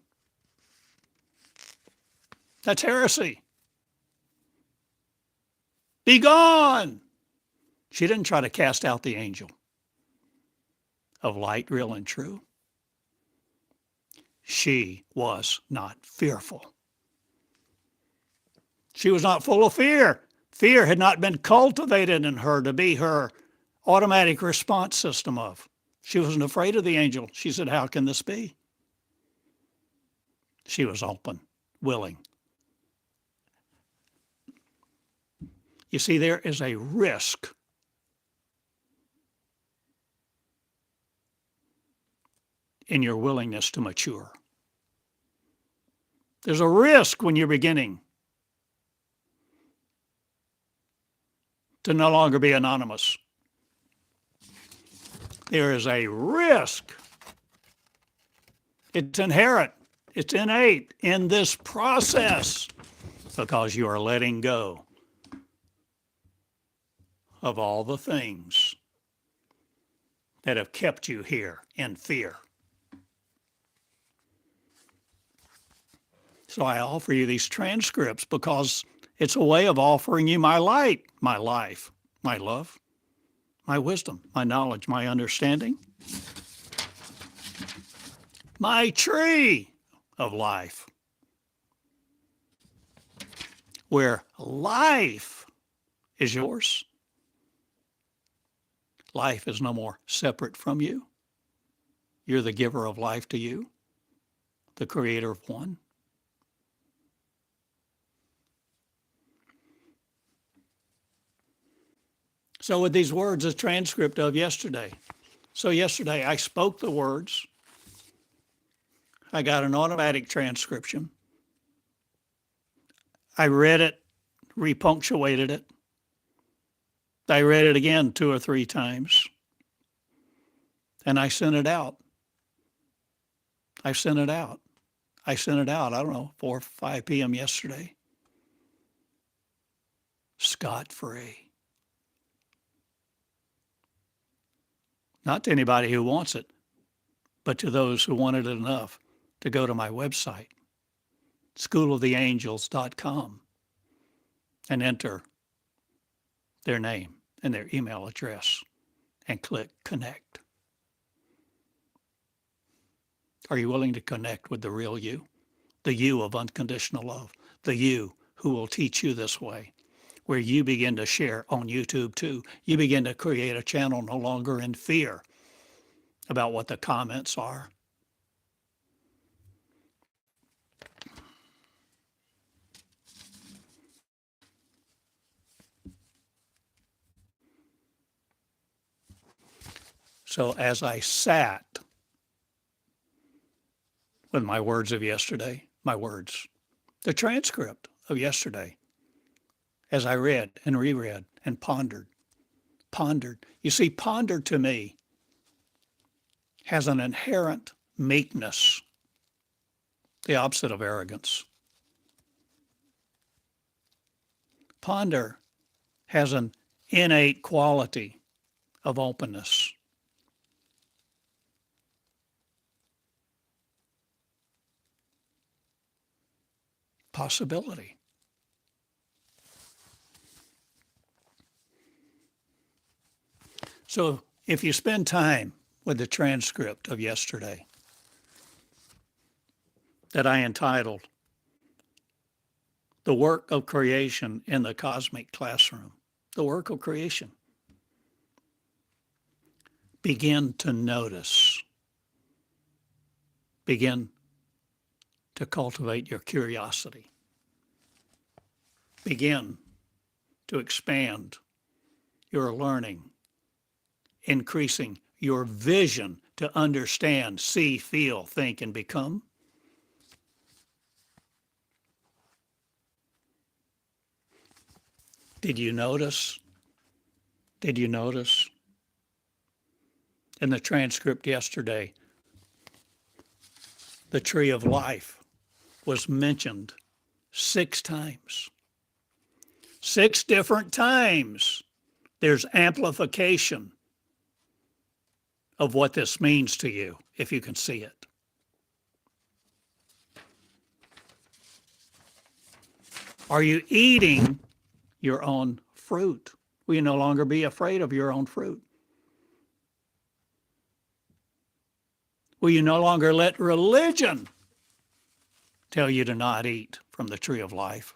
That's heresy. Be gone. She didn't try to cast out the angel of light, real and true. She was not fearful. She was not full of fear. Fear had not been cultivated in her to be her automatic response system of. She wasn't afraid of the angel. She said, how can this be? She was open, willing. You see, there is a risk in your willingness to mature. There's a risk when you're beginning to no longer be anonymous. There is a risk. It's inherent. It's innate in this process because you are letting go of all the things that have kept you here in fear. So I offer you these transcripts because it's a way of offering you my light, my life, my love, my wisdom, my knowledge, my understanding, my tree of life, where life is yours. Life is no more separate from you. You're the giver of life to you, the creator of one. So with these words, a transcript of yesterday, So yesterday I spoke the words. I got an automatic transcription. I read it, repunctuated it. I read it again 2 or 3 times. And I sent it out. I sent it out. I don't know, 4 or 5 p.m. yesterday. Scot-free. Not to anybody who wants it, but to those who wanted it enough to go to my website, schooloftheangels.com, and enter their name and their email address and click connect. Are you willing to connect with the real you? The you of unconditional love, the you who will teach you this way, where you begin to share on YouTube too. You begin to create a channel no longer in fear about what the comments are. So as I sat with my words of yesterday, the transcript of yesterday, as I read and reread and pondered. You see, ponder to me has an inherent meekness, the opposite of arrogance. Ponder has an innate quality of openness. Possibility. So if you spend time with the transcript of yesterday that I entitled The Work of Creation in the Cosmic Classroom, the work of creation, begin to notice, begin to cultivate your curiosity, begin to expand your learning, increasing your vision to understand, see, feel, think, and become. Did you notice in the transcript yesterday, the tree of life was mentioned 6 times. 6 different times. There's amplification of what this means to you, if you can see it. Are you eating your own fruit? Will you no longer be afraid of your own fruit? Will you no longer let religion tell you to not eat from the tree of life,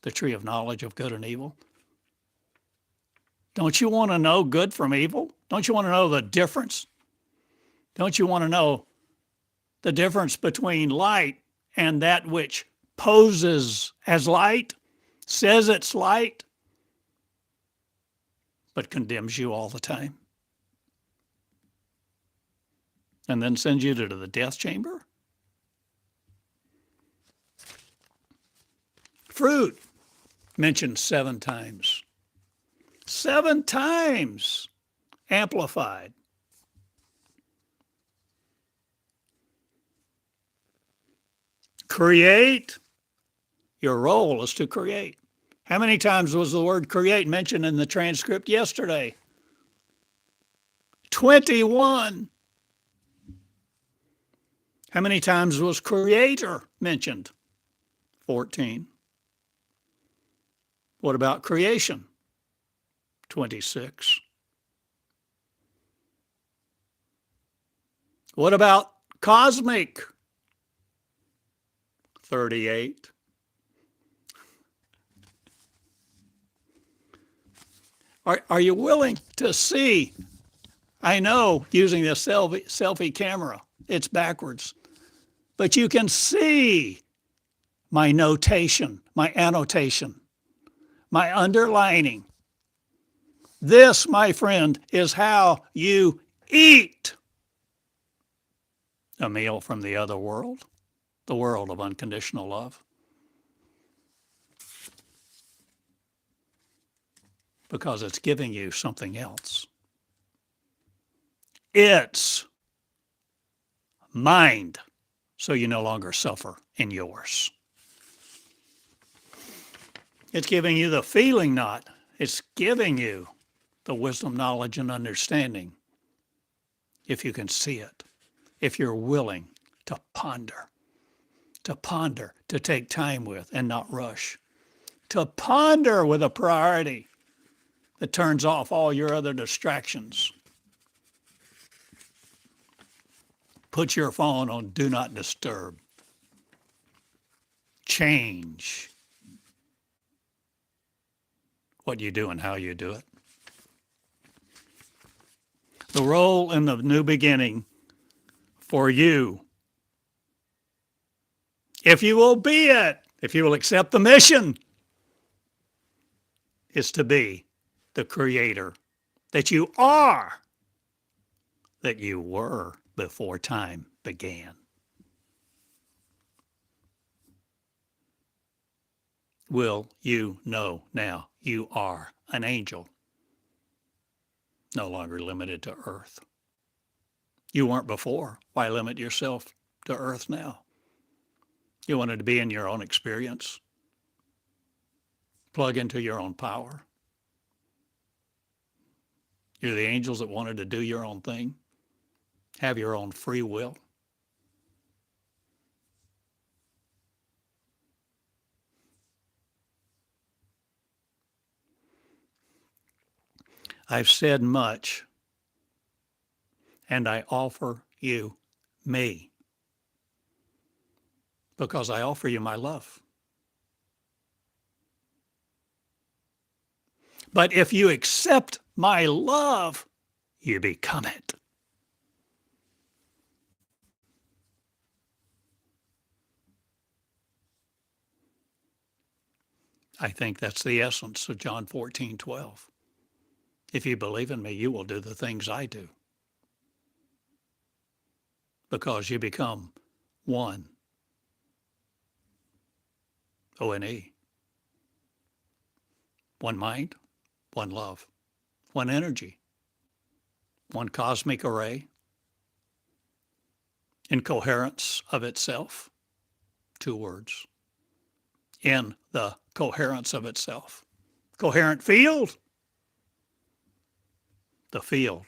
the tree of knowledge of good and evil? Don't you want to know good from evil? Don't you want to know the difference? Don't you want to know the difference between light and that which poses as light, says it's light, but condemns you all the time? And then sends you to the death chamber? Fruit mentioned 7 times. 7 times amplified. Create. Your role is to create. How many times was the word create mentioned in the transcript yesterday? 21. How many times was creator mentioned? 14. What about creation? 26. What about cosmic? 38. Are you willing to see? I know using this selfie camera, it's backwards, but you can see my notation, my annotation, my underlining. This, my friend, is how you eat a meal from the other world, the world of unconditional love. Because it's giving you something else. It's mind, so you no longer suffer in yours. It's giving you the feeling not. It's giving you the wisdom, knowledge, and understanding. If you can see it, if you're willing to ponder, to take time with and not rush, to ponder with a priority that turns off all your other distractions. Put your phone on do not disturb. Change what you do and how you do it. The role in the new beginning for you, if you will be it, if you will accept the mission, is to be the creator that you are, that you were before time began. Will you know now you are an angel, no longer limited to earth? You weren't before. Why limit yourself to earth now? You wanted to be in your own experience. Plug into your own power. You're the angels that wanted to do your own thing, have your own free will. I've said much, and I offer you me, because I offer you my love. But if you accept my love, you become it. I think that's the essence of John 14:12. If you believe in me, you will do the things I do. Because you become one. O-N-E. One mind, one love, one energy, one cosmic array, in coherence of itself. 2 words. In the coherence of itself. Coherent field. The field.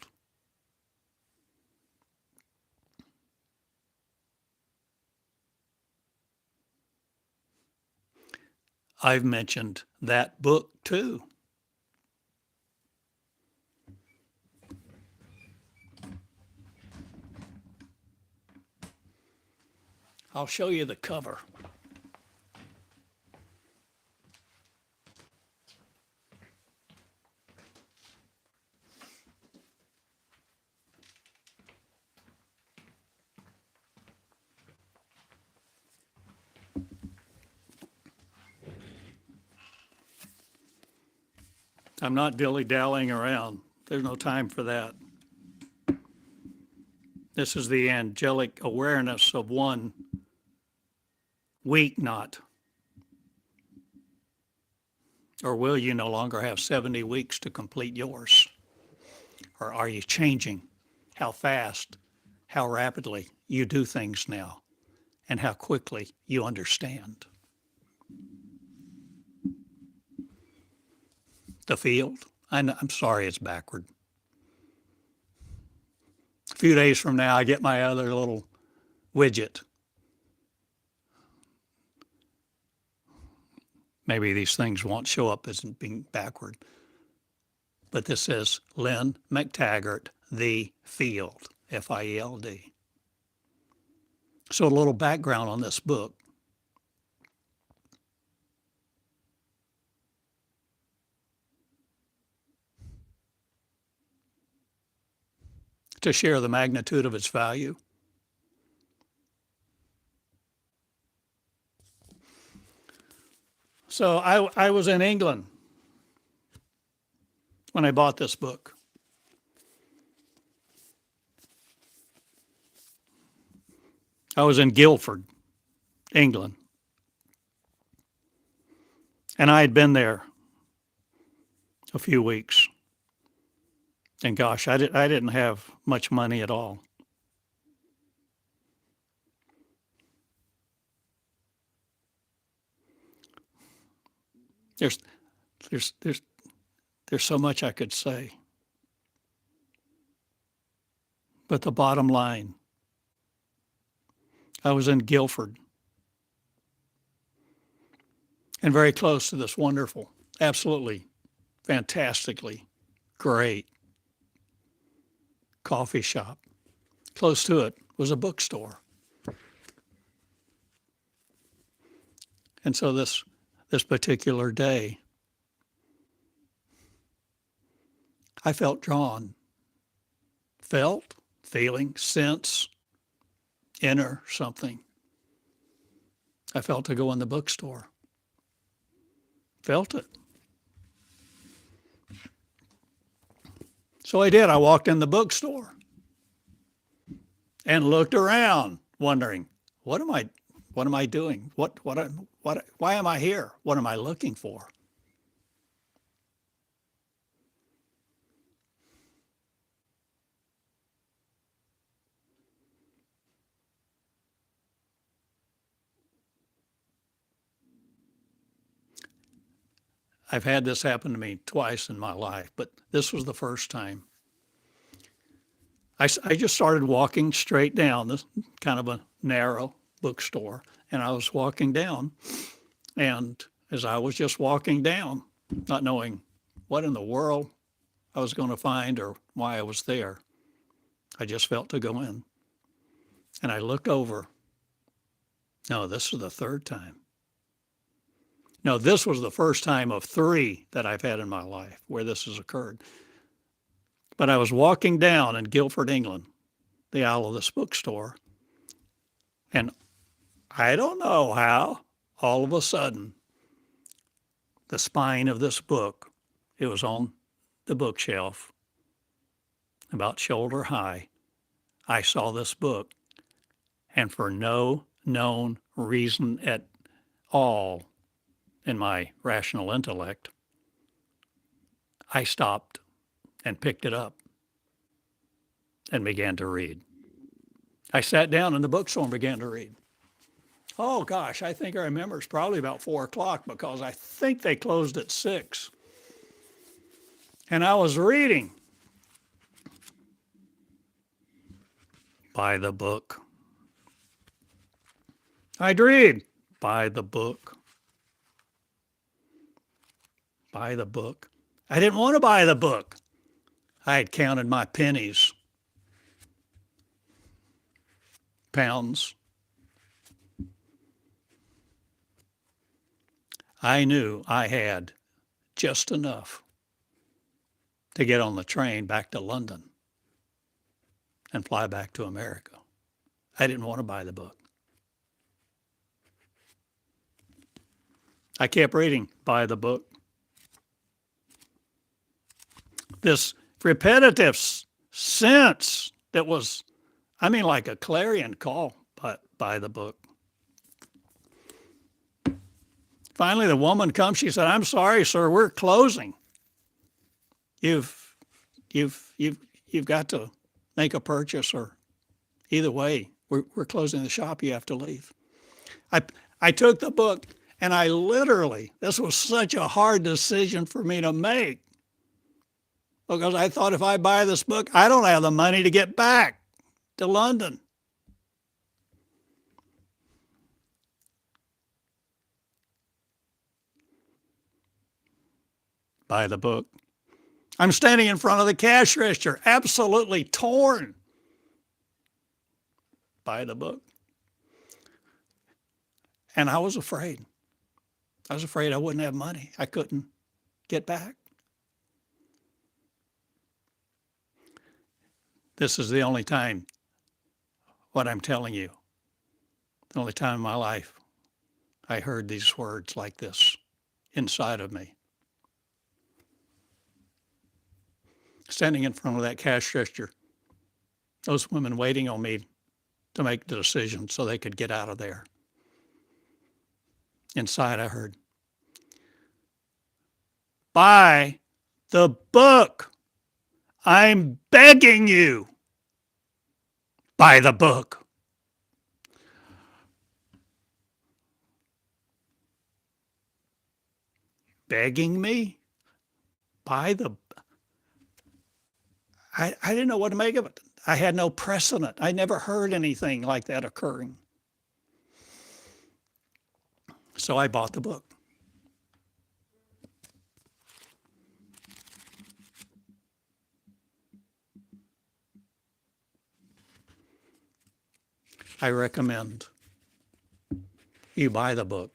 I've mentioned that book too. I'll show you the cover. I'm not dilly-dallying around. There's no time for that. This is the angelic awareness of one. Weak not. Or will you no longer have 70 weeks to complete yours? Or are you changing how fast, how rapidly you do things now, and how quickly you understand? The field. I'm sorry it's backward. A few days from now, I get my other little widget. Maybe these things won't show up as being backward. But this says Lynn McTaggart, The Field, F-I-E-L-D. So a little background on this book. To share the magnitude of its value. So I was in England when I bought this book. I was in Guildford, England, and I had been there a few weeks. And gosh, I didn't have much money at all. There's, there's, there's, there's so much I could say. But the bottom line, I was in Guildford and very close to this wonderful, absolutely fantastically great coffee shop. Close to it was a bookstore. And so this particular day, I felt drawn. Felt, feeling, sense, inner something. I felt to go in the bookstore. Felt it. So I did. I walked in the bookstore and looked around, wondering, what am I doing? Why am I here? What am I looking for? I've had this happen to me twice in my life, but this was the first time. I just started walking straight down this kind of a narrow bookstore, and I was walking down. And as I was just walking down, not knowing what in the world I was going to find or why I was there, I just felt to go in. And I looked over. No, this was the third time. No, this was the first time of three that I've had in my life where this has occurred. But I was walking down in Guildford, England, the aisle of this bookstore, and I don't know how, all of a sudden, the spine of this book, it was on the bookshelf, about shoulder high. I saw this book, and for no known reason at all in my rational intellect, I stopped and picked it up and began to read. I sat down in the bookstore and began to read. Oh gosh, I think I remember it's probably about 4 o'clock because I think they closed at 6. And I was reading by the book. I'd read by the book. Buy the book. I didn't want to buy the book. I had counted my pennies, pounds. I knew I had just enough to get on the train back to London and fly back to America. I didn't want to buy the book. I kept reading, buy the book. This repetitive sense that was, like a clarion call, buy the book. Finally, the woman comes. She said, "I'm sorry, sir, we're closing. You've got to make a purchase, or either way, we're closing the shop. You have to leave." I took the book, and I literally, this was such a hard decision for me to make, because I thought, if I buy this book, I don't have the money to get back to London. Buy the book. I'm standing in front of the cash register, absolutely torn. Buy the book. And I was afraid. I was afraid I wouldn't have money. I couldn't get back. This is the only time, what I'm telling you, the only time in my life I heard these words like this inside of me. Standing in front of that cash register, those women waiting on me to make the decision so they could get out of there. Inside, I heard, buy the book. I'm begging you. Buy the book. Begging me? Buy the... I didn't know what to make of it. I had no precedent. I never heard anything like that occurring. So I bought the book. I recommend you buy the book.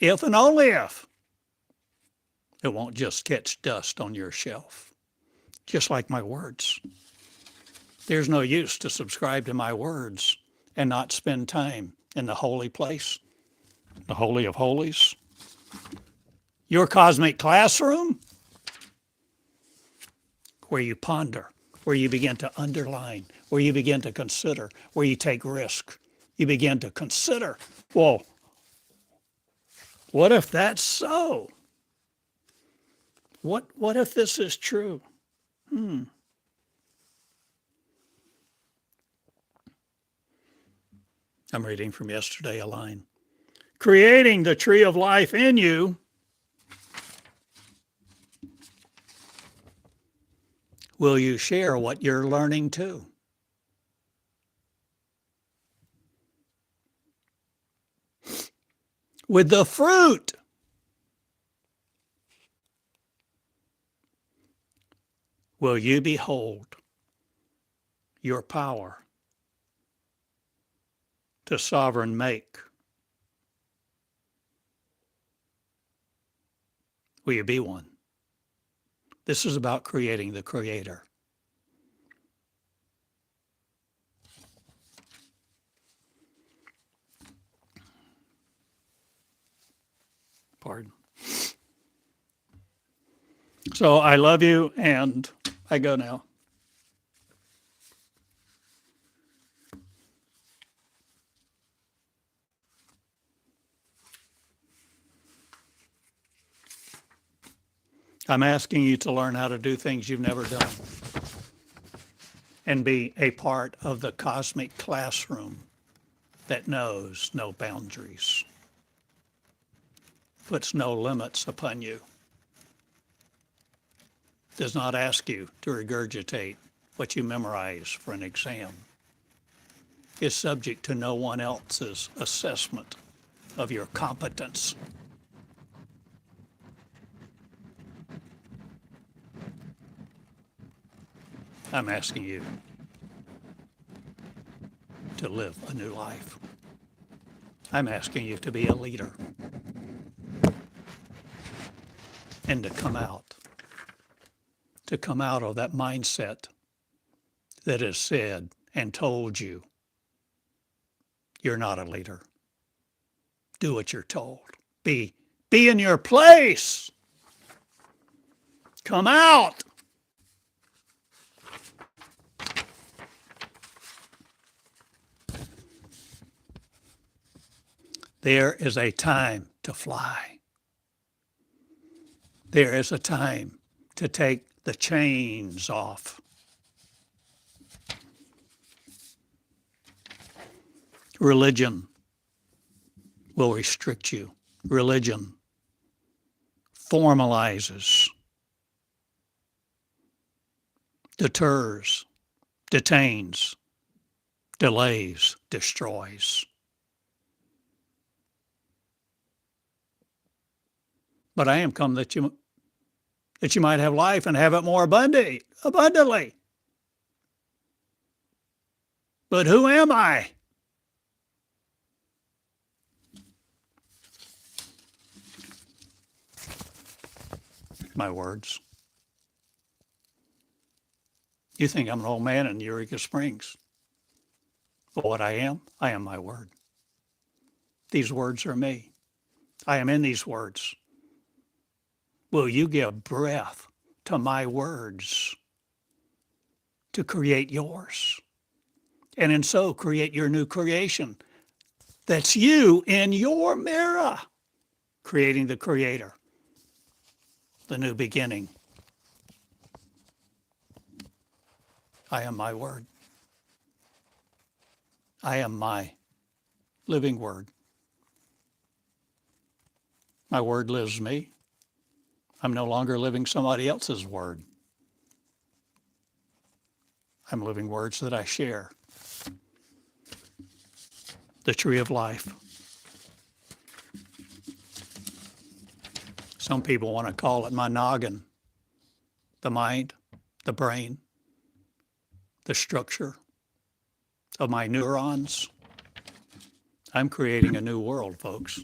If and only if it won't just catch dust on your shelf, just like my words. There's no use to subscribe to my words and not spend time in the holy place, the Holy of Holies, your cosmic classroom, where you ponder, where you begin to underline, where you begin to consider, where you take risk. You begin to consider, well, what if that's so? What if this is true? I'm reading from yesterday a line. Creating the tree of life in you will you share what you're learning too? With the fruit, will you behold your power to sovereign make? Will you be one? This is about creating the creator. Pardon. So I love you, and I go now. I'm asking you to learn how to do things you've never done and be a part of the cosmic classroom that knows no boundaries, puts no limits upon you, does not ask you to regurgitate what you memorize for an exam, is subject to no one else's assessment of your competence. I'm asking you to live a new life. I'm asking you to be a leader and to come out of that mindset that has said and told you you're not a leader. Do what you're told. Be in your place. Come out. There is a time to fly. There is a time to take the chains off. Religion will restrict you. Religion formalizes, deters, detains, delays, destroys. But I am come that you might have life and have it more abundantly. But who am I? My words. You think I'm an old man in Eureka Springs. But what I am my word. These words are me. I am in these words. Will you give breath to my words to create yours? and in so create your new creation. That's you in your mirror, creating the creator, the new beginning. I am my word. I am my living word. My word lives me. I'm no longer living somebody else's word. I'm living words that I share. The tree of life. Some people want to call it my noggin, the mind, the brain, the structure of my neurons. I'm creating a new world, folks.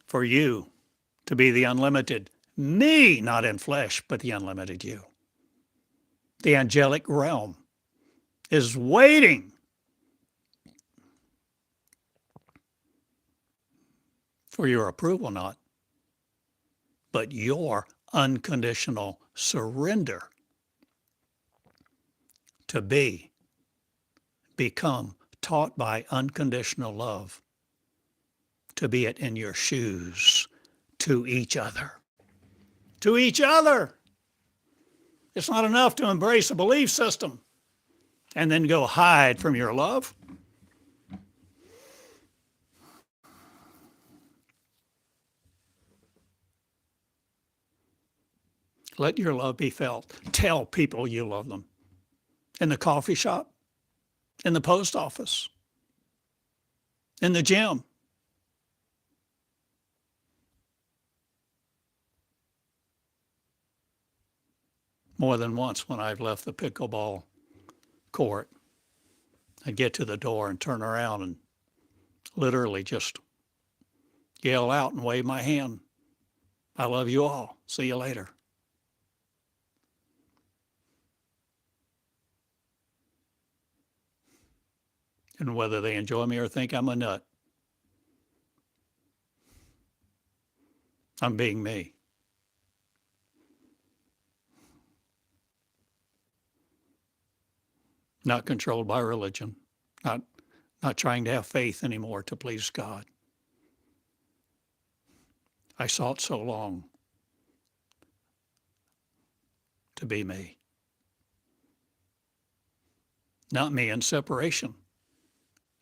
For you to be the unlimited me, not in flesh, but the unlimited you. The angelic realm is waiting for your approval, not, but your unconditional surrender to become taught by unconditional love, to be it in your shoes to each other. To each other. It's not enough to embrace a belief system and then go hide from your love. Let your love be felt. Tell people you love them. In the coffee shop, in the post office, in the gym. More than once when I've left the pickleball court, I'd get to the door and turn around and literally just yell out and wave my hand. I love you all. See you later. And whether they enjoy me or think I'm a nut, I'm being me. Not controlled by religion, not trying to have faith anymore to please God. I sought so long to be me. Not me in separation.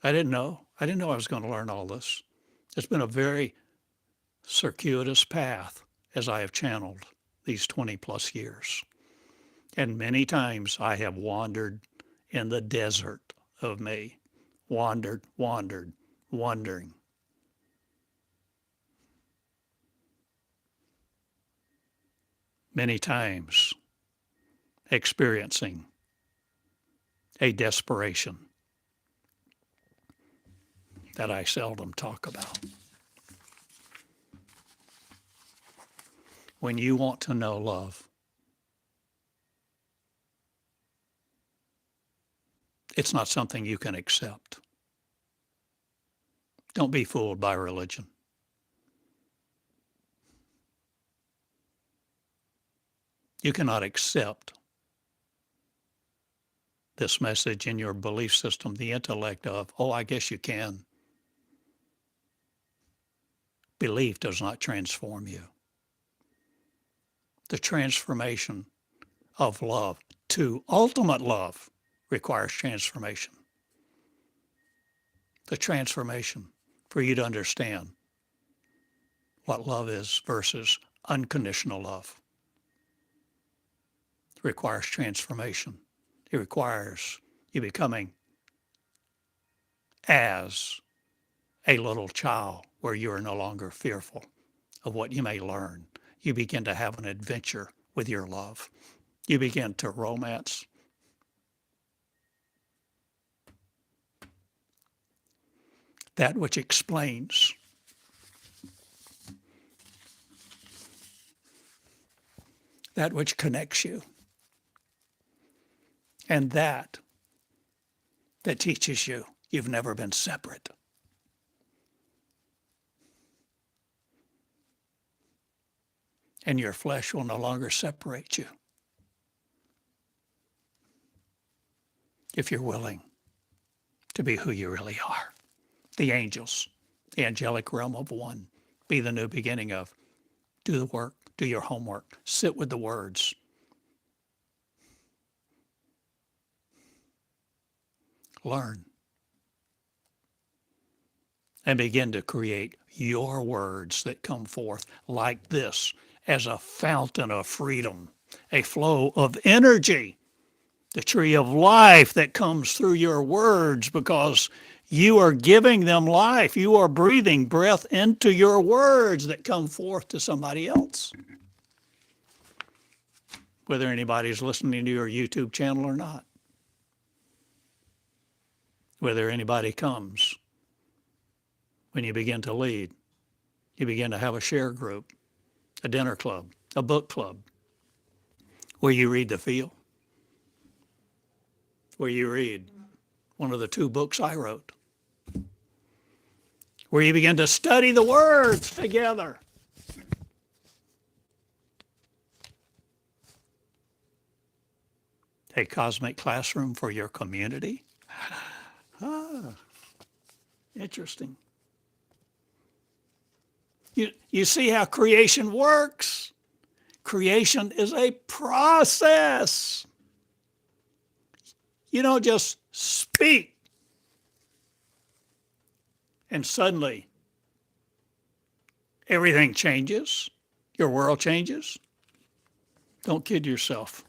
I didn't know I was going to learn all this. It's been a very circuitous path as I have channeled these 20 plus years. And many times I have wandered in the desert of me, wandered, wondering. Many times experiencing a desperation that I seldom talk about. When you want to know love, it's not something you can accept. Don't be fooled by religion. You cannot accept this message in your belief system, the intellect of, oh, I guess you can. Belief does not transform you. The transformation of love to ultimate love requires transformation. The transformation for you to understand what love is versus unconditional love requires transformation. It requires you becoming as a little child where you are no longer fearful of what you may learn. You begin to have an adventure with your love. You begin to romance. That which explains. That which connects you. And that teaches you you've never been separate. And your flesh will no longer separate you. if you're willing to be who you really are. The angels, the angelic realm of one, be the new beginning of. Do the work, do your homework, sit with the words. Learn. And begin to create your words that come forth like this as a fountain of freedom, a flow of energy, the tree of life that comes through your words because you are giving them life. You are breathing breath into your words that come forth to somebody else. Whether anybody's listening to your YouTube channel or not. Whether anybody comes. When you begin to lead, you begin to have a share group, a dinner club, a book club, where you read the field, where you read one of the 2 books I wrote, where you begin to study the words together. A cosmic classroom for your community. Interesting. You see how creation works? Creation is a process. You don't just speak and suddenly everything changes. Your world changes. Don't kid yourself.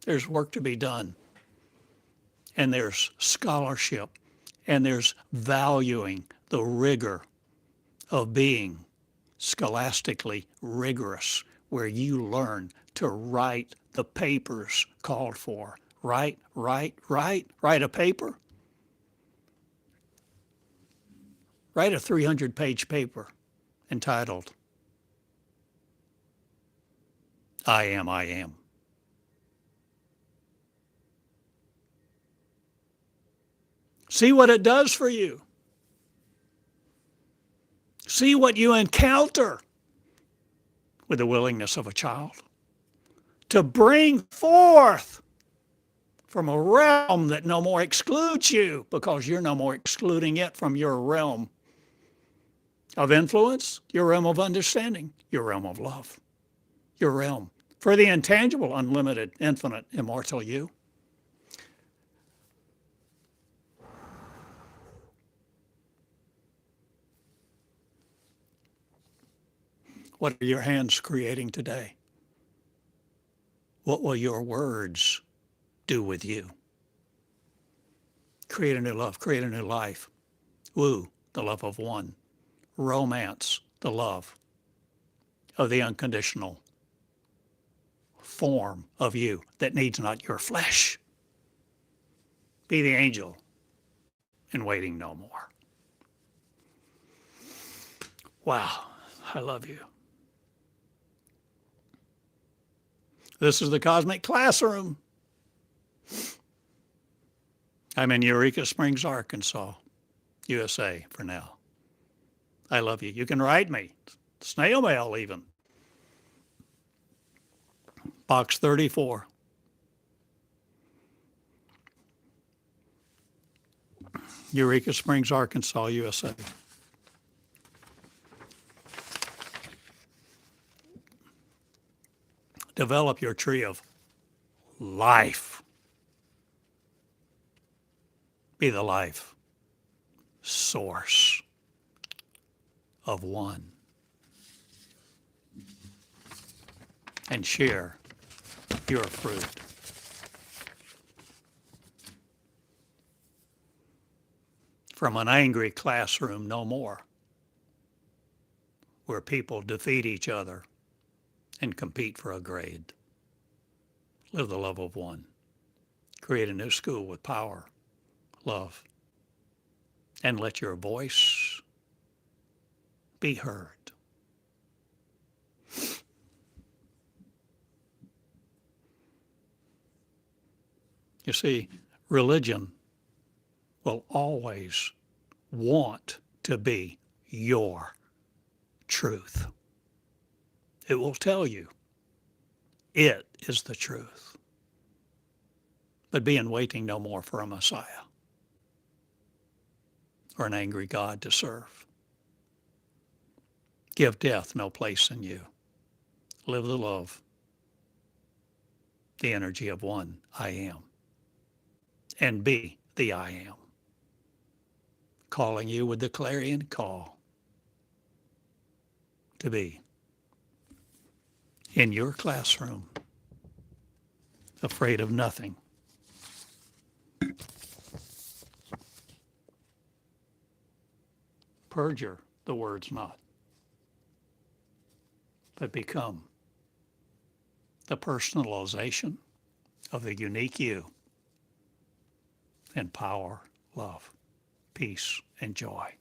There's work to be done. And there's scholarship. And there's valuing the rigor of being scholastically rigorous, where you learn to write the papers called for. Write a paper. Write a 300-page paper entitled, I Am. See what it does for you. See what you encounter with the willingness of a child to bring forth from a realm that no more excludes you because you're no more excluding it from your realm of influence, your realm of understanding, your realm of love, your realm for the intangible, unlimited, infinite, immortal you. What are your hands creating today? What will your words do with you? Create a new love, create a new life. Woo, the love of one. Romance, the love of the unconditional form of you that needs not your flesh. Be the angel in waiting no more. Wow, I love you. This is the Cosmic Classroom. I'm in Eureka Springs, Arkansas, USA for now. I love you. You can write me, snail mail even. Box 34. Eureka Springs, Arkansas, USA. Develop your tree of life. Be the life source of one. And share your fruit. From an angry classroom, no more, where people defeat each other and compete for a grade. Live the love of one. Create a new school with power, love, and let your voice be heard. You see, religion will always want to be your truth. It will tell you it is the truth. but be in waiting no more for a Messiah or an angry God to serve. Give death no place in you. Live the love, the energy of one I am, and be the I am, calling you with the clarion call to be in your classroom, afraid of nothing. Perjure the words not, but become the personalization of the unique you in power, love, peace, and joy.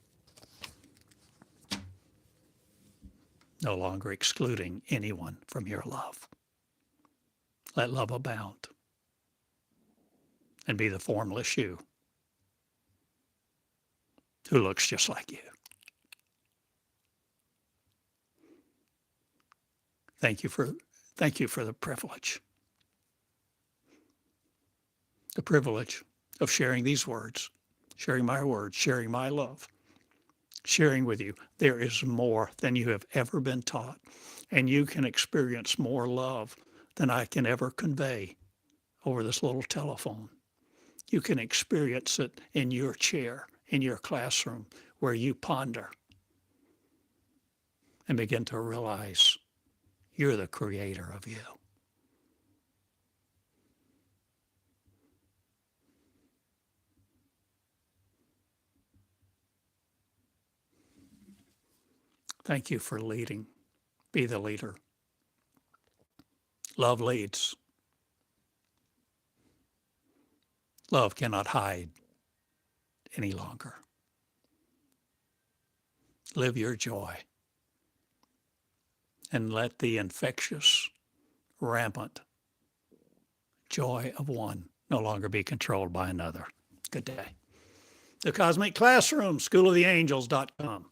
No longer excluding anyone from your love. Let love abound and be the formless you who looks just like you. Thank you for the privilege of sharing these words, sharing my words, sharing my love, sharing with you. There is more than you have ever been taught, and you can experience more love than I can ever convey over this little telephone. You can experience it in your chair, in your classroom, where you ponder and begin to realize you're the creator of you. Thank you for leading. Be the leader. Love leads. Love cannot hide any longer. Live your joy and let the infectious, rampant joy of one no longer be controlled by another. Good day. The Cosmic Classroom, schooloftheangels.com.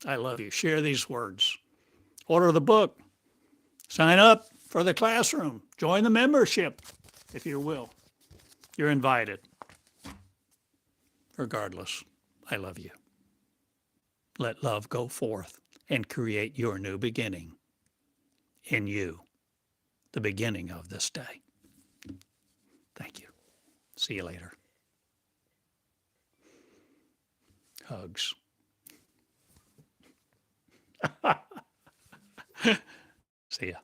I love you. Share these words. Order the book. Sign up for the classroom. Join the membership, if you will. You're invited. Regardless, I love you. Let love go forth and create your new beginning in you, the beginning of this day. Thank you. See you later. Hugs. See ya.